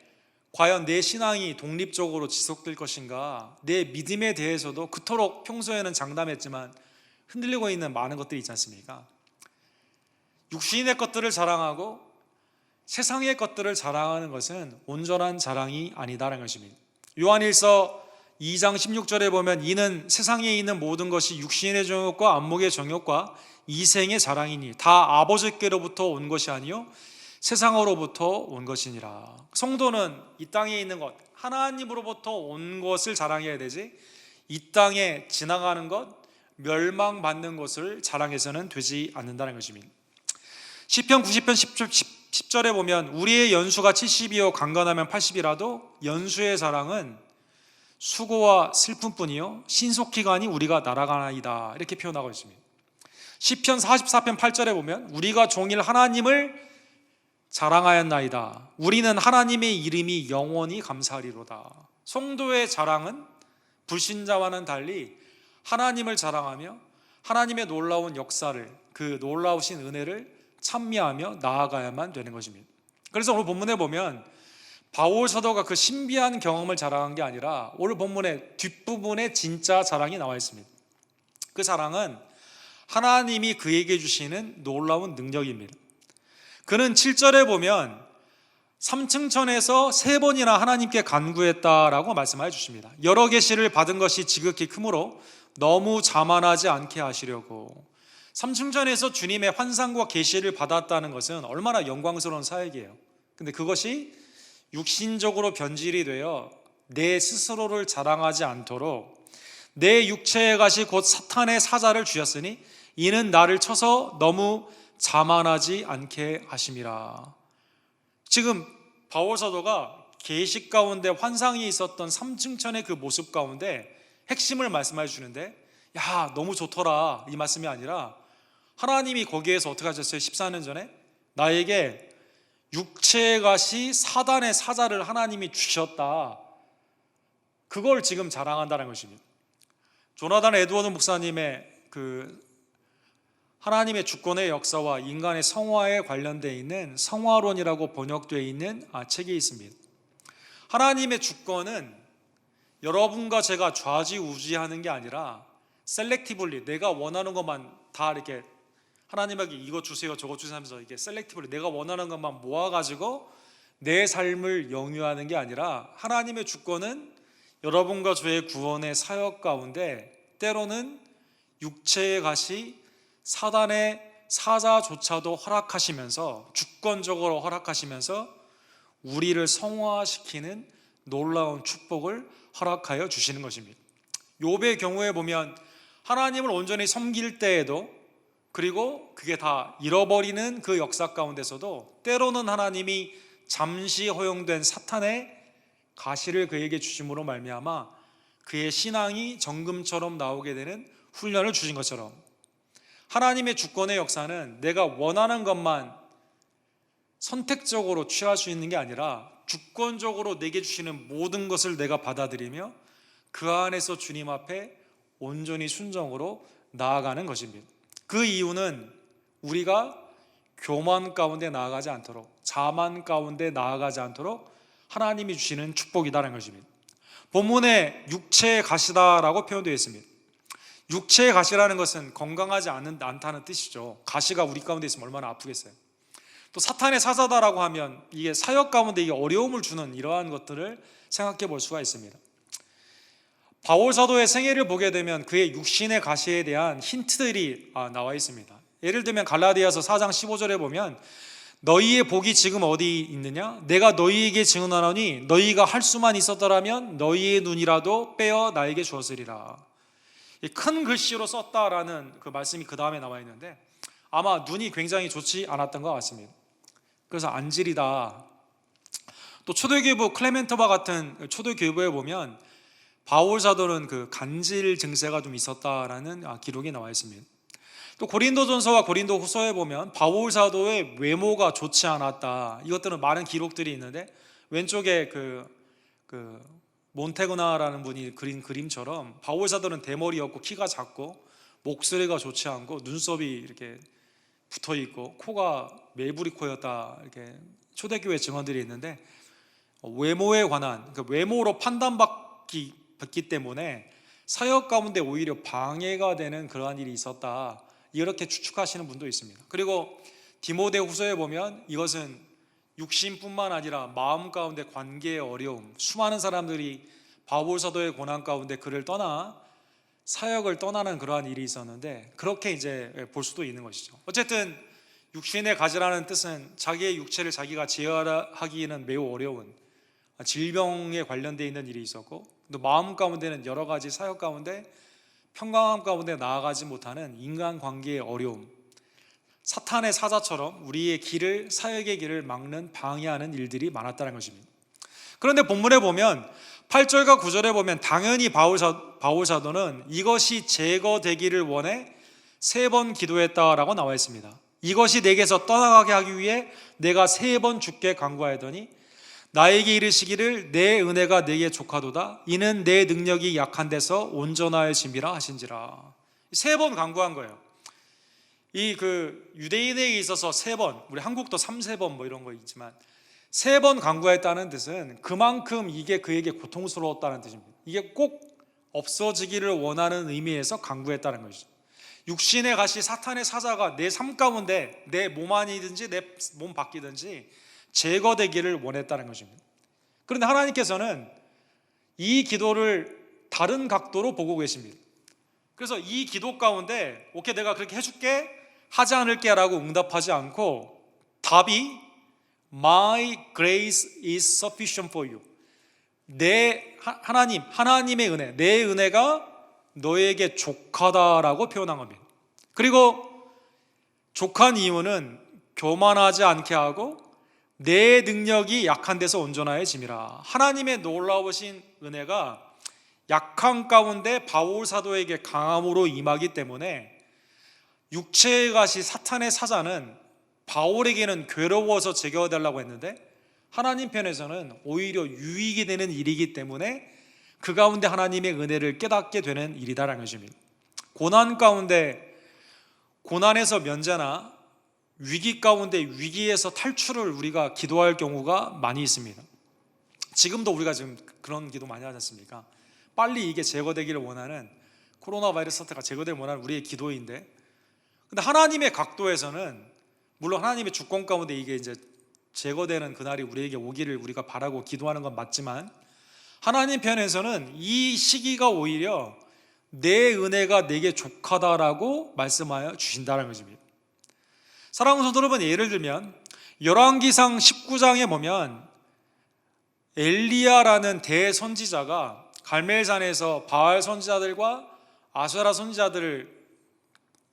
과연 내 신앙이 독립적으로 지속될 것인가, 내 믿음에 대해서도 그토록 평소에는 장담했지만 흔들리고 있는 많은 것들이 있지 않습니까? 육신의 것들을 자랑하고 세상의 것들을 자랑하는 것은 온전한 자랑이 아니다라는 것입니다. 요한일서 2장 16절에 보면 이는 세상에 있는 모든 것이 육신의 정욕과 안목의 정욕과 이생의 자랑이니 다 아버지께로부터 온 것이 아니요 세상으로부터 온 것이니라. 성도는 이 땅에 있는 것, 하나님으로부터 온 것을 자랑해야 되지 이 땅에 지나가는 것, 멸망받는 것을 자랑해서는 되지 않는다는 것입니다. 시편 90편 10절에 보면 우리의 연수가 70이요 강건하면 80이라도 연수의 자랑은 수고와 슬픔뿐이요 신속히 가니 우리가 날아가나이다, 이렇게 표현하고 있습니다. 시편 44편 8절에 보면 우리가 종일 하나님을 자랑하였나이다. 우리는 하나님의 이름이 영원히 감사하리로다. 성도의 자랑은 불신자와는 달리 하나님을 자랑하며 하나님의 놀라운 역사를, 그 놀라우신 은혜를 찬미하며 나아가야만 되는 것입니다. 그래서 오늘 본문에 보면 바울 사도가 그 신비한 경험을 자랑한 게 아니라 오늘 본문의 뒷부분에 진짜 자랑이 나와 있습니다. 그 자랑은 하나님이 그에게 주시는 놀라운 능력입니다. 그는 7절에 보면 3층천에서 3번이나 하나님께 간구했다라고 말씀하여 주십니다. 여러 계시를 받은 것이 지극히 크므로 너무 자만하지 않게 하시려고. 3층천에서 주님의 환상과 계시를 받았다는 것은 얼마나 영광스러운 사역이에요. 근데 그것이 육신적으로 변질이 되어 내 스스로를 자랑하지 않도록 내 육체의 가시 곧 사탄의 사자를 주셨으니 이는 나를 쳐서 너무 자만하지 않게 하심이라. 지금 바울 사도가 계시 가운데 환상이 있었던 3층천의 그 모습 가운데 핵심을 말씀해 주는데, 야 너무 좋더라 이 말씀이 아니라 하나님이 거기에서 어떻게 하셨어요? 14년 전에 나에게 육체의 가시 사단의 사자를 하나님이 주셨다. 그걸 지금 자랑한다는 것입니다. 조나단 에드워드 목사님의 그 하나님의 주권의 역사와 인간의 성화에 관련되어 있는 성화론이라고 번역되어 있는 책이 있습니다. 하나님의 주권은 여러분과 제가 좌지우지하는 게 아니라 셀렉티블리 내가 원하는 것만 다 이렇게 하나님에게 이거 주세요 저거 주세요 하면서 이게 셀렉티블리 내가 원하는 것만 모아가지고 내 삶을 영위하는 게 아니라 하나님의 주권은 여러분과 저의 구원의 사역 가운데 때로는 육체의 가시 사단의 사자조차도 허락하시면서 주권적으로 허락하시면서 우리를 성화시키는 놀라운 축복을 허락하여 주시는 것입니다. 욥의 경우에 보면 하나님을 온전히 섬길 때에도 그리고 그게 다 잃어버리는 그 역사 가운데서도 때로는 하나님이 잠시 허용된 사탄의 가시를 그에게 주심으로 말미암아 그의 신앙이 정금처럼 나오게 되는 훈련을 주신 것처럼 하나님의 주권의 역사는 내가 원하는 것만 선택적으로 취할 수 있는 게 아니라 주권적으로 내게 주시는 모든 것을 내가 받아들이며 그 안에서 주님 앞에 온전히 순종으로 나아가는 것입니다. 그 이유는 우리가 교만 가운데 나아가지 않도록 자만 가운데 나아가지 않도록 하나님이 주시는 축복이라는 것입니다. 본문에 육체의 가시다라고 표현되어 있습니다. 육체의 가시라는 것은 건강하지 않다는 뜻이죠. 가시가 우리 가운데 있으면 얼마나 아프겠어요. 또 사탄의 사자다라고 하면 이게 사역 가운데 이게 어려움을 주는 이러한 것들을 생각해 볼 수가 있습니다. 바울 사도의 생애를 보게 되면 그의 육신의 가시에 대한 힌트들이 나와 있습니다. 예를 들면 갈라디아서 4장 15절에 보면 너희의 복이 지금 어디 있느냐? 내가 너희에게 증언하노니 너희가 할 수만 있었더라면 너희의 눈이라도 빼어 나에게 주었으리라. 큰 글씨로 썼다라는 그 말씀이 그 다음에 나와 있는데 아마 눈이 굉장히 좋지 않았던 것 같습니다. 그래서 안질이다. 또 초대교부 클레멘토바 같은 초대교부에 보면 바울 사도는 그 간질 증세가 좀 있었다라는 기록이 나와 있습니다. 또 고린도전서와 고린도후서에 보면 바울 사도의 외모가 좋지 않았다. 이것들은 많은 기록들이 있는데 왼쪽에 그 몬테그나라는 분이 그린 그림처럼 바울 사도는 대머리였고 키가 작고 목소리가 좋지 않고 눈썹이 이렇게 붙어 있고 코가 멜부리 코였다. 이렇게 초대교회 증언들이 있는데 외모에 관한 외모로 판단받기 때문에 사역 가운데 오히려 방해가 되는 그러한 일이 있었다. 이렇게 추측하시는 분도 있습니다. 그리고 디모데후서에 보면 이것은 육신뿐만 아니라 마음 가운데 관계의 어려움, 수많은 사람들이 바울 사도의 고난 가운데 그를 떠나 사역을 떠나는 그러한 일이 있었는데 그렇게 이제 볼 수도 있는 것이죠. 어쨌든 육신의 가지라는 뜻은 자기의 육체를 자기가 제어하기에는 매우 어려운 질병에 관련되어 있는 일이 있었고 또 마음 가운데는 여러 가지 사역 가운데 평강함 가운데 나아가지 못하는 인간관계의 어려움, 사탄의 사자처럼 우리의 길을 사역의 길을 막는 방해하는 일들이 많았다는 것입니다. 그런데 본문에 보면 8절과 9절에 보면 당연히 바울 사도는 이것이 제거되기를 원해 3번 기도했다라고 나와 있습니다. 이것이 내게서 떠나가게 하기 위해 내가 3번 주께 간구하였더니 나에게 이르시기를 내 은혜가 내게 족하도다. 이는 내 능력이 약한 데서 온전하여짐이라 하신지라. 3번 간구한 거예요. 이 유대인에게 있어서 3번, 우리 한국도 3세번 뭐 이런 거 있지만 3번 간구했다는 뜻은 그만큼 이게 그에게 고통스러웠다는 뜻입니다. 이게 꼭 없어지기를 원하는 의미에서 간구했다는 것이죠. 육신의 가시 사탄의 사자가 내 삶 가운데 내 몸 안이든지 내 몸 밖이든지 제거되기를 원했다는 것입니다. 그런데 하나님께서는 이 기도를 다른 각도로 보고 계십니다. 그래서 이 기도 가운데 오케이 내가 그렇게 해줄게 하지 않을게 라고 응답하지 않고 답이 My grace is sufficient for you. 하나님의 은혜, 내 은혜가 너에게 족하다라고 표현한 겁니다. 그리고 족한 이유는 교만하지 않게 하고 내 능력이 약한 데서 온전하여짐이라. 하나님의 놀라우신 은혜가 약한 가운데 바울 사도에게 강함으로 임하기 때문에 육체의 가시 사탄의 사자는 바울에게는 괴로워서 제거해달라고 했는데 하나님 편에서는 오히려 유익이 되는 일이기 때문에 그 가운데 하나님의 은혜를 깨닫게 되는 일이다라는 것입니다. 고난 가운데 고난에서 면제나 위기 가운데 위기에서 탈출을 우리가 기도할 경우가 많이 있습니다. 지금도 우리가 지금 그런 기도 많이 하지 않습니까? 빨리 이게 제거되기를 원하는, 코로나 바이러스 사태가 제거되기를 원하는 우리의 기도인데, 근데 하나님의 각도에서는 물론 하나님의 주권 가운데 이게 이제 제거되는 그날이 우리에게 오기를 우리가 바라고 기도하는 건 맞지만 하나님 편에서는 이 시기가 오히려 내 은혜가 내게 족하다라고 말씀하여 주신다는 것입니다. 사랑하는 성도 여러분, 예를 들면 열왕기상 19장에 보면 엘리야라는 대선지자가 갈멜산에서 바알 선지자들과 아세라 선지자들을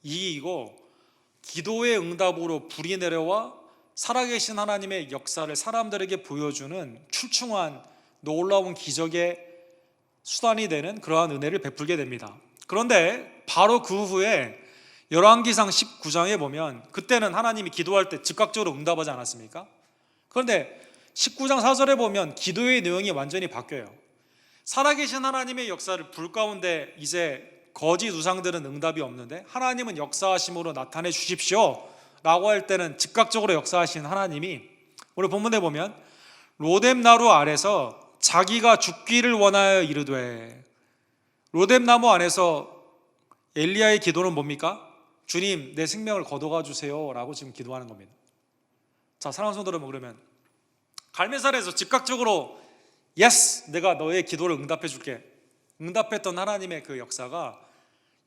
이기고 기도의 응답으로 불이 내려와 살아계신 하나님의 역사를 사람들에게 보여주는 출중한 놀라운 기적의 수단이 되는 그러한 은혜를 베풀게 됩니다. 그런데 바로 그 후에 열왕기상 19장에 보면 그때는 하나님이 기도할 때 즉각적으로 응답하지 않았습니까? 그런데 19장 4절에 보면 기도의 내용이 완전히 바뀌어요. 살아계신 하나님의 역사를 불 가운데 이제 거짓 우상들은 응답이 없는데 하나님은 역사하심으로 나타내 주십시오 라고 할 때는 즉각적으로 역사하신 하나님이 오늘 본문에 보면 로뎀나루 아래서 자기가 죽기를 원하여 이르되, 로뎀나무 안에서 엘리야의 기도는 뭡니까? 주님 내 생명을 거둬가 주세요 라고 지금 기도하는 겁니다. 자, 사랑하는 성도 여러분, 그러면 갈멜산에서 즉각적으로 예스 내가 너의 기도를 응답해 줄게 응답했던 하나님의 그 역사가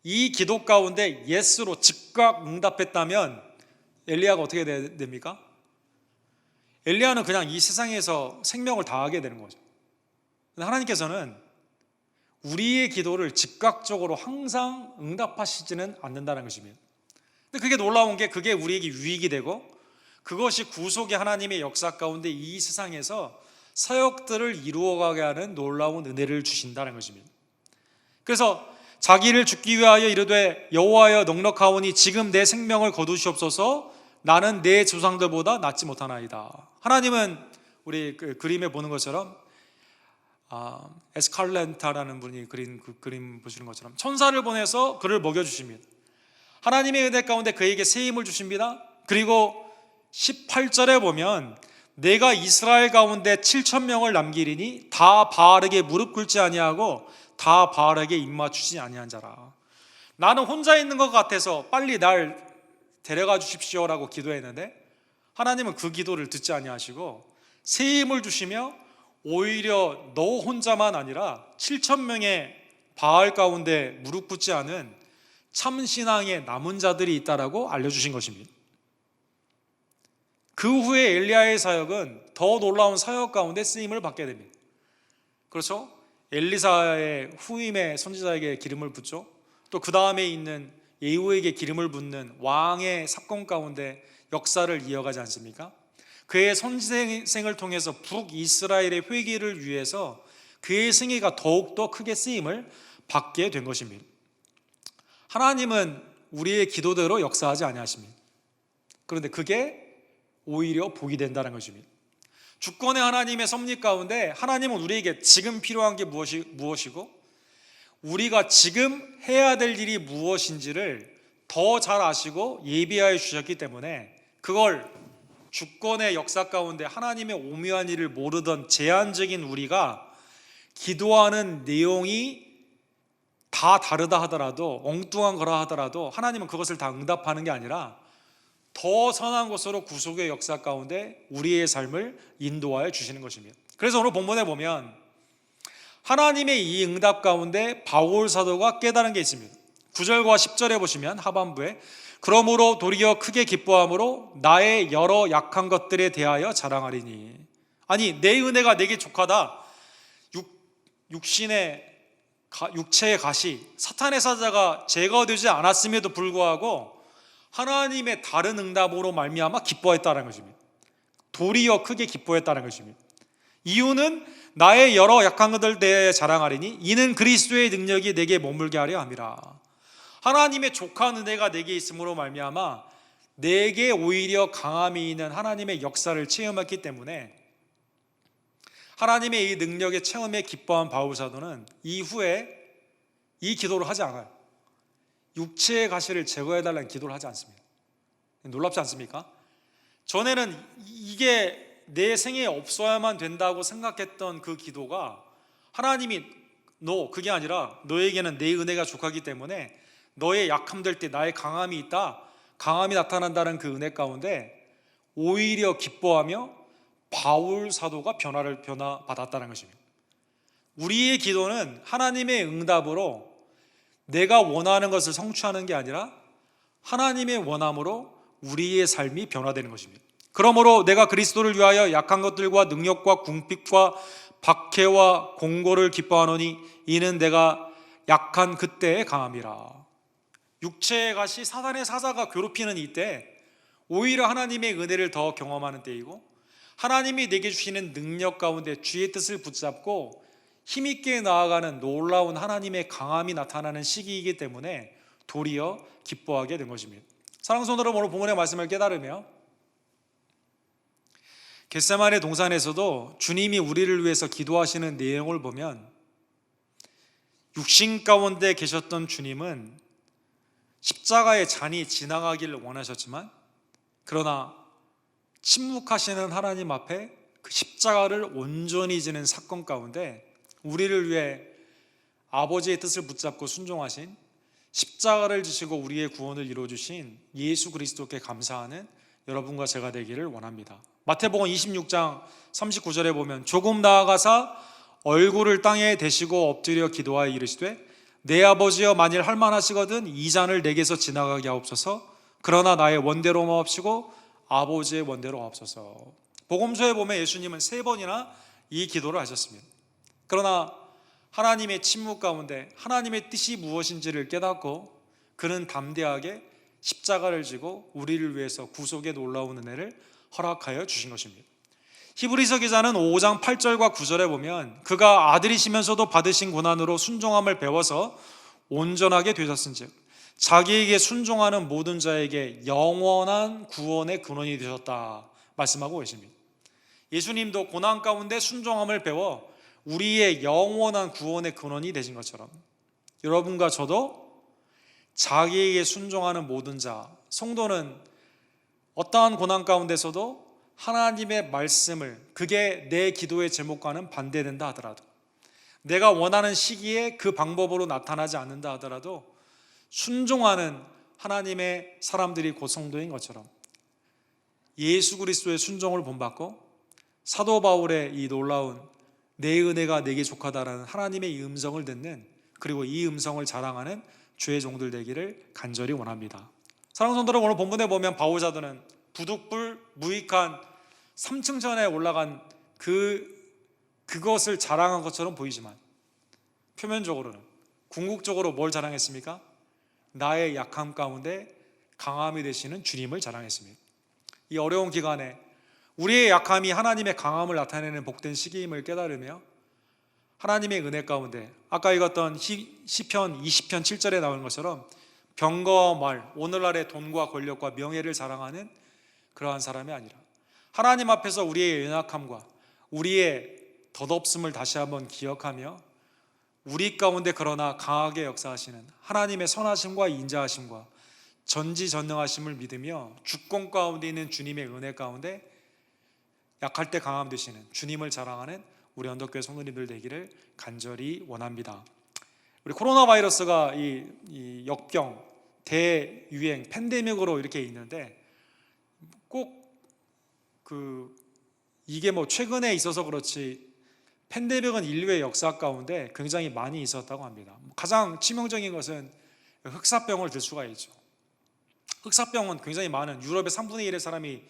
이 기도 가운데 예스로 즉각 응답했다면 엘리야가 어떻게 됩니까? 엘리야는 그냥 이 세상에서 생명을 다하게 되는 거죠. 근데 하나님께서는 우리의 기도를 즉각적으로 항상 응답하시지는 않는다는 것입니다. 근데 그게 놀라운 게 그게 우리에게 유익이 되고 그것이 구속의 하나님의 역사 가운데 이 세상에서 사역들을 이루어가게 하는 놀라운 은혜를 주신다는 것입니다. 그래서 자기를 죽기 위하여 이르되 여호와여 넉넉하오니 지금 내 생명을 거두시옵소서 나는 내 조상들보다 낫지 못하나이다. 하나님은 우리 그 그림에 보는 것처럼 에스칼렌타라는 분이 그린 그 그림 보시는 것처럼 천사를 보내서 그를 먹여주십니다. 하나님의 은혜 가운데 그에게 새 힘을 주십니다. 그리고 18절에 보면 내가 이스라엘 가운데 7,000명을 남기리니 다 바알에게 무릎 꿇지 아니하고 다 바알에게 입맞추지 아니한 자라. 나는 혼자 있는 것 같아서 빨리 날 데려가 주십시오라고 기도했는데 하나님은 그 기도를 듣지 아니하시고 새 힘을 주시며 오히려 너 혼자만 아니라 7,000명의 바알 가운데 무릎 꿇지 않은 참신앙의 남은 자들이 있다라고 알려주신 것입니다. 그 후에 엘리야의 사역은 더 놀라운 사역 가운데 쓰임을 받게 됩니다. 그렇죠? 엘리사의 후임의 선지자에게 기름을 붓죠. 또 그 다음에 있는 예후에게 기름을 붓는 왕의 사건 가운데 역사를 이어가지 않습니까? 그의 선지생을 통해서 북이스라엘의 회개를 위해서 그의 승리가 더욱더 크게 쓰임을 받게 된 것입니다. 하나님은 우리의 기도대로 역사하지 아니하십니다. 그런데 그게 오히려 복이 된다는 것입니다. 주권의 하나님의 섭리 가운데 하나님은 우리에게 지금 필요한 게 무엇이고 우리가 지금 해야 될 일이 무엇인지를 더 잘 아시고 예비하여 주셨기 때문에 그걸 주권의 역사 가운데 하나님의 오묘한 일을 모르던 제한적인 우리가 기도하는 내용이 다 다르다 하더라도, 엉뚱한 거라 하더라도 하나님은 그것을 다 응답하는 게 아니라 더 선한 곳으로 구속의 역사 가운데 우리의 삶을 인도하여 주시는 것입니다. 그래서 오늘 본문에 보면 하나님의 이 응답 가운데 바울 사도가 깨달은 게 있습니다. 9절과 10절에 보시면 하반부에 그러므로 도리어 크게 기뻐함으로 나의 여러 약한 것들에 대하여 자랑하리니. 아니, 내 은혜가 내게 족하다. 육체의 가시, 사탄의 사자가 제거되지 않았음에도 불구하고 하나님의 다른 응답으로 말미암아 기뻐했다는 것입니다. 도리어 크게 기뻐했다는 것입니다. 이유는 나의 여러 약한 것들 대해 자랑하리니 이는 그리스도의 능력이 내게 머물게 하려 함이라. 하나님의 족한 은혜가 내게 있음으로 말미암아 내게 오히려 강함이 있는 하나님의 역사를 체험했기 때문에 하나님의 이 능력의 체험에 기뻐한 바울 사도는 이후에 이 기도를 하지 않아요. 육체의 가시를 제거해달라는 기도를 하지 않습니다. 놀랍지 않습니까? 전에는 이게 내 생에 없어야만 된다고 생각했던 그 기도가 하나님이 그게 아니라 너에게는 내 은혜가 족하기 때문에 너의 약함될 때 나의 강함이 있다, 강함이 나타난다는 그 은혜 가운데 오히려 기뻐하며 바울 사도가 변화받았다는 것입니다. 우리의 기도는 하나님의 응답으로 내가 원하는 것을 성취하는 게 아니라 하나님의 원함으로 우리의 삶이 변화되는 것입니다. 그러므로 내가 그리스도를 위하여 약한 것들과 능력과 궁핍과 박해와 공고를 기뻐하노니 이는 내가 약한 그때의 강함이라. 육체의 가시, 사단의 사자가 괴롭히는 이때 오히려 하나님의 은혜를 더 경험하는 때이고 하나님이 내게 주시는 능력 가운데 주의 뜻을 붙잡고 힘있게 나아가는 놀라운 하나님의 강함이 나타나는 시기이기 때문에 도리어 기뻐하게 된 것입니다. 사랑하는 성도 여러분, 오늘 본문의 말씀을 깨달으며 겟세마네 동산에서도 주님이 우리를 위해서 기도하시는 내용을 보면 육신 가운데 계셨던 주님은 십자가의 잔이 지나가기를 원하셨지만 그러나 침묵하시는 하나님 앞에 그 십자가를 온전히 지는 사건 가운데 우리를 위해 아버지의 뜻을 붙잡고 순종하신 십자가를 지시고 우리의 구원을 이루어주신 예수 그리스도께 감사하는 여러분과 제가 되기를 원합니다. 마태복음 26장 39절에 보면 조금 나아가사 얼굴을 땅에 대시고 엎드려 기도하여 이르시되 내 아버지여 만일 할만하시거든 이 잔을 내게서 지나가게 하옵소서. 그러나 나의 원대로 마옵시고 아버지의 원대로 하옵소서. 복음서에 보면 예수님은 3번이나 이 기도를 하셨습니다. 그러나 하나님의 침묵 가운데 하나님의 뜻이 무엇인지를 깨닫고 그는 담대하게 십자가를 지고 우리를 위해서 구속의 놀라운 은혜를 허락하여 주신 것입니다. 히브리서 기자는 5장 8절과 9절에 보면 그가 아들이시면서도 받으신 고난으로 순종함을 배워서 온전하게 되셨은즉 자기에게 순종하는 모든 자에게 영원한 구원의 근원이 되셨다 말씀하고 계십니다. 예수님도 고난 가운데 순종함을 배워 우리의 영원한 구원의 근원이 되신 것처럼 여러분과 저도 자기에게 순종하는 모든 자, 성도는 어떠한 고난 가운데서도 하나님의 말씀을, 그게 내 기도의 제목과는 반대된다 하더라도, 내가 원하는 시기에 그 방법으로 나타나지 않는다 하더라도 순종하는 하나님의 사람들이 곧 성도인 것처럼 예수 그리스도의 순종을 본받고 사도 바울의 이 놀라운 내 은혜가 내게 족하다라는 하나님의 이 음성을 듣는, 그리고 이 음성을 자랑하는 주의 종들 되기를 간절히 원합니다. 사랑하는 성도들, 오늘 본문에 보면 바울 사도는 부득불 무익한 3층 전에 올라간 그것을 자랑한 것처럼 보이지만 표면적으로는, 궁극적으로 뭘 자랑했습니까? 나의 약함 가운데 강함이 되시는 주님을 자랑했습니다. 이 어려운 기간에 우리의 약함이 하나님의 강함을 나타내는 복된 시기임을 깨달으며 하나님의 은혜 가운데 아까 읽었던 시편 20편 7절에 나오는 것처럼 병거와 말, 오늘날의 돈과 권력과 명예를 자랑하는 그러한 사람이 아니라 하나님 앞에서 우리의 연약함과 우리의 덧없음을 다시 한번 기억하며 우리 가운데 그러나 강하게 역사하시는 하나님의 선하심과 인자하심과 전지전능하심을 믿으며 주권 가운데 있는 주님의 은혜 가운데 약할 때 강함 되시는 주님을 자랑하는 우리 언덕교회 성도님들 되기를 간절히 원합니다. 우리 코로나 바이러스가 이 역병, 대유행, 팬데믹으로 이렇게 있는데 꼭 이게 뭐 최근에 있어서 그렇지 팬데믹은 인류의 역사 가운데 굉장히 많이 있었다고 합니다. 가장 치명적인 것은 흑사병을 들 수가 있죠. 흑사병은 굉장히 많은 유럽의 3분의 1의 사람이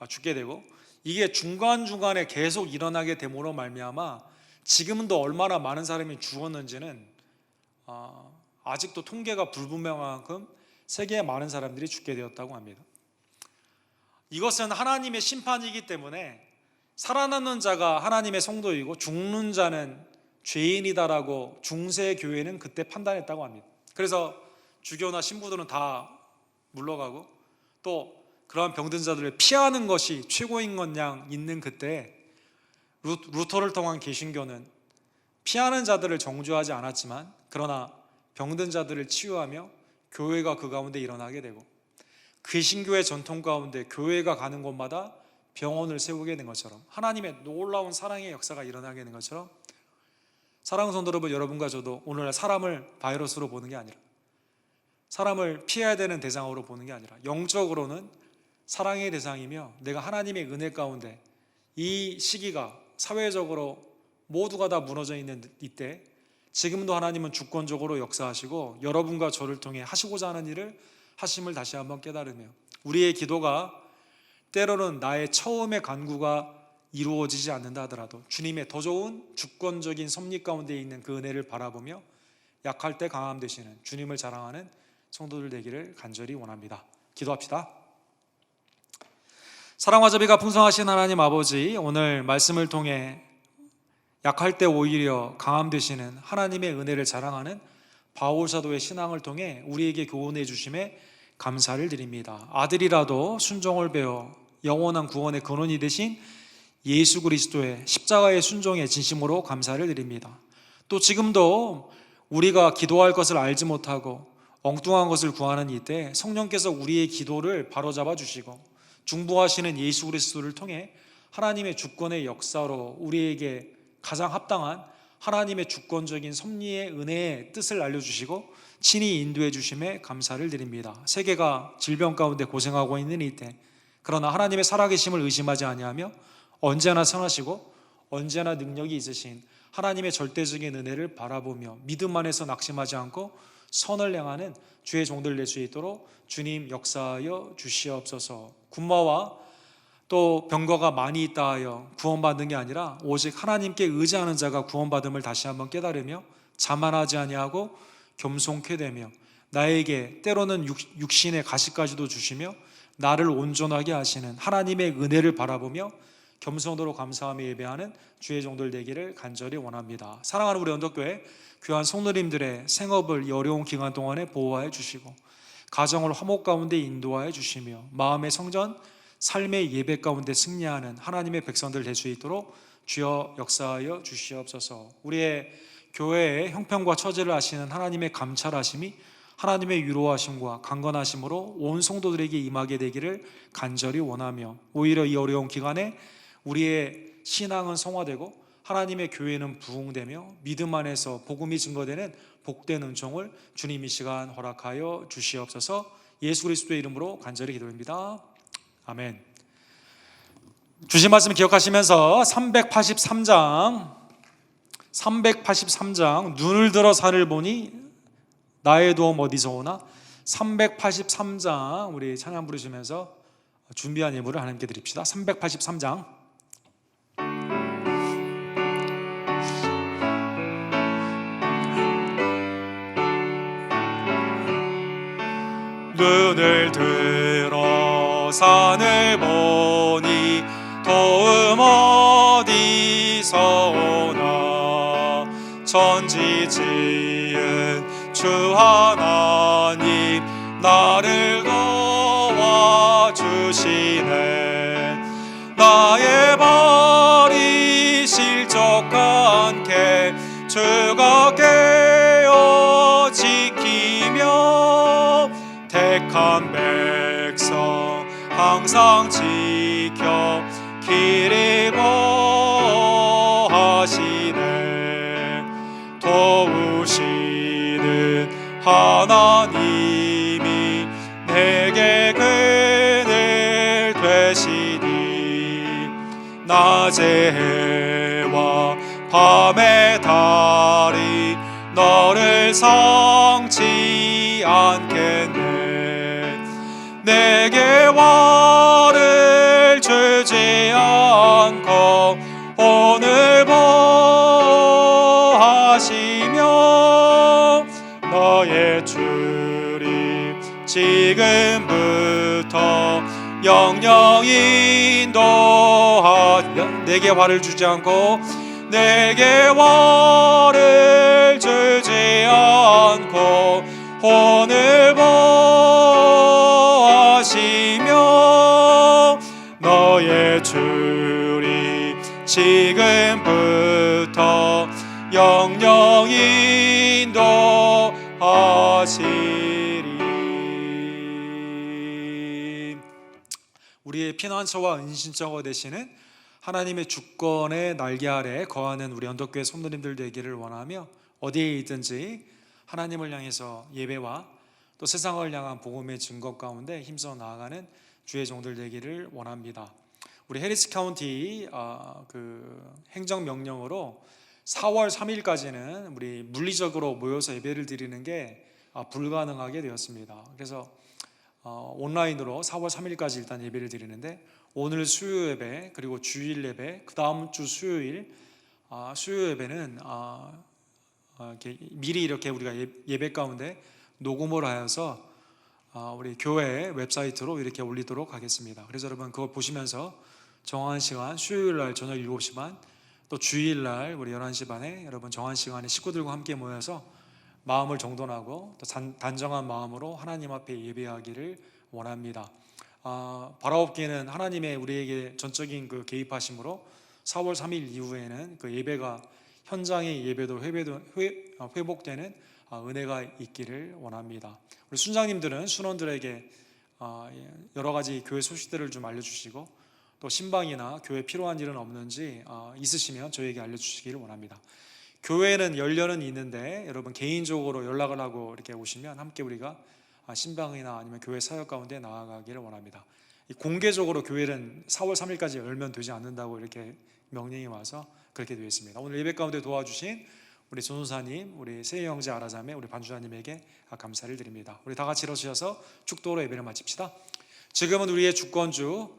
죽게 되고 이게 중간중간에 계속 일어나게 됨으로 말미암아 지금도 얼마나 많은 사람이 죽었는지는 아직도 통계가 불분명한 만큼 세계에 많은 사람들이 죽게 되었다고 합니다. 이것은 하나님의 심판이기 때문에 살아남는 자가 하나님의 성도이고 죽는 자는 죄인이다라고 중세교회는 그때 판단했다고 합니다. 그래서 주교나 신부들은 다 물러가고 또 그러한 병든 자들을 피하는 것이 최고인 것 양 있는 그때 루터를 통한 개신교는 피하는 자들을 정죄하지 않았지만 그러나 병든 자들을 치유하며 교회가 그 가운데 일어나게 되고 개신교의 전통 가운데 교회가 가는 곳마다 병원을 세우게 된 것처럼 하나님의 놀라운 사랑의 역사가 일어나게 된 것처럼 사랑하는 성도 여러분, 여러분과 저도 오늘날 사람을 바이러스로 보는 게 아니라 사람을 피해야 되는 대상으로 보는 게 아니라 영적으로는 사랑의 대상이며 내가 하나님의 은혜 가운데 이 시기가 사회적으로 모두가 다 무너져 있는 이때 지금도 하나님은 주권적으로 역사하시고 여러분과 저를 통해 하시고자 하는 일을 하심을 다시 한번 깨달으며 우리의 기도가 때로는 나의 처음의 간구가 이루어지지 않는다 하더라도 주님의 더 좋은 주권적인 섭리 가운데 있는 그 은혜를 바라보며 약할 때 강함 되시는 주님을 자랑하는 성도들 되기를 간절히 원합니다. 기도합시다. 사랑과 자비가 풍성하신 하나님 아버지, 오늘 말씀을 통해 약할 때 오히려 강함 되시는 하나님의 은혜를 자랑하는 바울 사도의 신앙을 통해 우리에게 교훈해 주심에 감사를 드립니다. 아들이라도 순종을 배워 영원한 구원의 근원이 되신 예수 그리스도의 십자가의 순종에 진심으로 감사를 드립니다. 또 지금도 우리가 기도할 것을 알지 못하고 엉뚱한 것을 구하는 이때 성령께서 우리의 기도를 바로잡아 주시고 중보하시는 예수 그리스도를 통해 하나님의 주권의 역사로 우리에게 가장 합당한 하나님의 주권적인 섭리의 은혜의 뜻을 알려주시고 친히 인도해 주심에 감사를 드립니다. 세계가 질병 가운데 고생하고 있는 이때 그러나 하나님의 살아계심을 의심하지 아니하며 언제나 선하시고 언제나 능력이 있으신 하나님의 절대적인 은혜를 바라보며 믿음 안에서 낙심하지 않고 선을 행하는 주의 종들 될 수 있도록 주님 역사하여 주시옵소서. 군마와 또 병거가 많이 있다 하여 구원받는 게 아니라 오직 하나님께 의지하는 자가 구원받음을 다시 한번 깨달으며 자만하지 아니하고 겸손케 되며 나에게 때로는 육신의 가시까지도 주시며 나를 온전하게 하시는 하나님의 은혜를 바라보며 겸손으로 감사하며 예배하는 주의 종들 되기를 간절히 원합니다. 사랑하는 우리 언덕교회 귀한 성도님들의 생업을 이 어려운 기간 동안에 보호하여 주시고 가정을 화목 가운데 인도하여 주시며 마음의 성전, 삶의 예배 가운데 승리하는 하나님의 백성들 될 수 있도록 주여 역사하여 주시옵소서. 우리의 교회의 형편과 처지를 아시는 하나님의 감찰하심이 하나님의 위로하심과 강건하심으로 온 성도들에게 임하게 되기를 간절히 원하며 오히려 이 어려운 기간에 우리의 신앙은 성화되고 하나님의 교회는 부흥되며 믿음 안에서 복음이 증거되는 복된 은총을 주님 이 시간 허락하여 주시옵소서. 예수 그리스도의 이름으로 간절히 기도합니다. 아멘. 주신 말씀 기억하시면서 383장 눈을 들어 산을 보니 나의 도움 어디서 오나 383장 우리 찬양 부르시면서 준비한 예물을 하나님께 드립시다. 383장 눈을 들어 산을 보니 도움 어디서 오나 천지 지은 주 하나님 나를 도와주시네 주가 깨어 지키며 택한 백성 항상 지켜 기리고 하시네. 도우시는 하나님이 내게 그늘 되시니 낮의 해와 밤의 달이 너를 성치 않겠네. 내게 화를 주지 않고 오늘 보하시며 너의 주님 지금부터 영영 인도하. 내게 화를 주지 않고 내게 화를 주지 않고 오늘 보하시며 너의 주님 지금부터 영영 인도하시리. 우리의 피난처와 은신처가 되시는 하나님의 주권의 날개 아래 거하는 우리 언덕교회 성도님들 되기를 원하며, 어디에 있든지 하나님을 향해서 예배와 또 세상을 향한 복음의 증거 가운데 힘써 나아가는 주의 종들 되기를 원합니다. 우리 해리스 카운티 행정명령으로 4월 3일까지는 우리 물리적으로 모여서 예배를 드리는 게 불가능하게 되었습니다. 그래서 온라인으로 4월 3일까지 일단 예배를 드리는데, 오늘 수요 예배 그리고 주일 예배, 그 다음 주 수요일 수요 예배는 미리 이렇게 우리가 예배 가운데 녹음을 하여서 우리 교회 웹사이트로 이렇게 올리도록 하겠습니다. 그래서 여러분 그거 보시면서 정한 시간, 수요일 날 저녁 7시 반, 또 주일 날 우리 11시 반에 여러분 정한 시간에 식구들과 함께 모여서 마음을 정돈하고 또 단정한 마음으로 하나님 앞에 예배하기를 원합니다. 바라옵기는 하나님의 우리에게 전적인 그 개입하심으로 4월 3일 이후에는 그 예배가 현장의 예배도 회복되는 은혜가 있기를 원합니다. 우리 순장님들은 순원들에게 여러 가지 교회 소식들을 좀 알려주시고, 또 신방이나 교회 필요한 일은 없는지 있으시면 저에게 알려주시기를 원합니다. 교회는 열려는 있는데 여러분 개인적으로 연락을 하고 이렇게 오시면 함께 우리가 신방이나 아니면 교회 사역 가운데 나아가기를 원합니다. 공개적으로 교회는 4월 3일까지 열면 되지 않는다고 이렇게 명령이 와서 그렇게 되어 있습니다. 오늘 예배 가운데 도와주신 우리 전도사님, 우리 세희 형제 아라자매, 우리 반주사님에게 감사를 드립니다. 우리 다 같이 일어서셔서 축도로 예배를 마칩시다. 지금은 우리의 주권주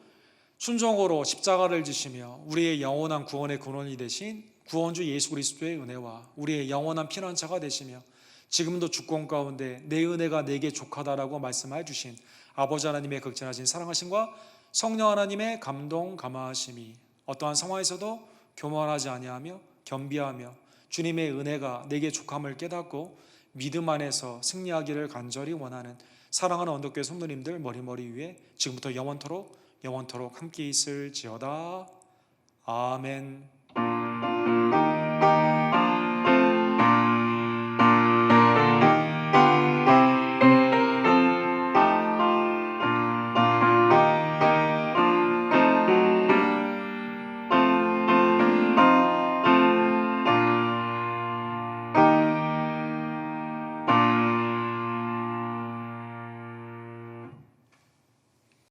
순종으로 십자가를 지시며 우리의 영원한 구원의 근원이 되신 구원주 예수 그리스도의 은혜와 우리의 영원한 피난처가 되시며 지금도 주권 가운데 내 은혜가 내게 족하다라고 말씀해 주신 아버지 하나님의 극진하신 사랑하심과 성령 하나님의 감동 감화하심이 어떠한 상황에서도 교만하지 아니하며 겸비하며 주님의 은혜가 내게 족함을 깨닫고 믿음 안에서 승리하기를 간절히 원하는 사랑하는 언덕교회 성도님들 머리 위에 지금부터 영원토록 함께 있을지어다. 아멘.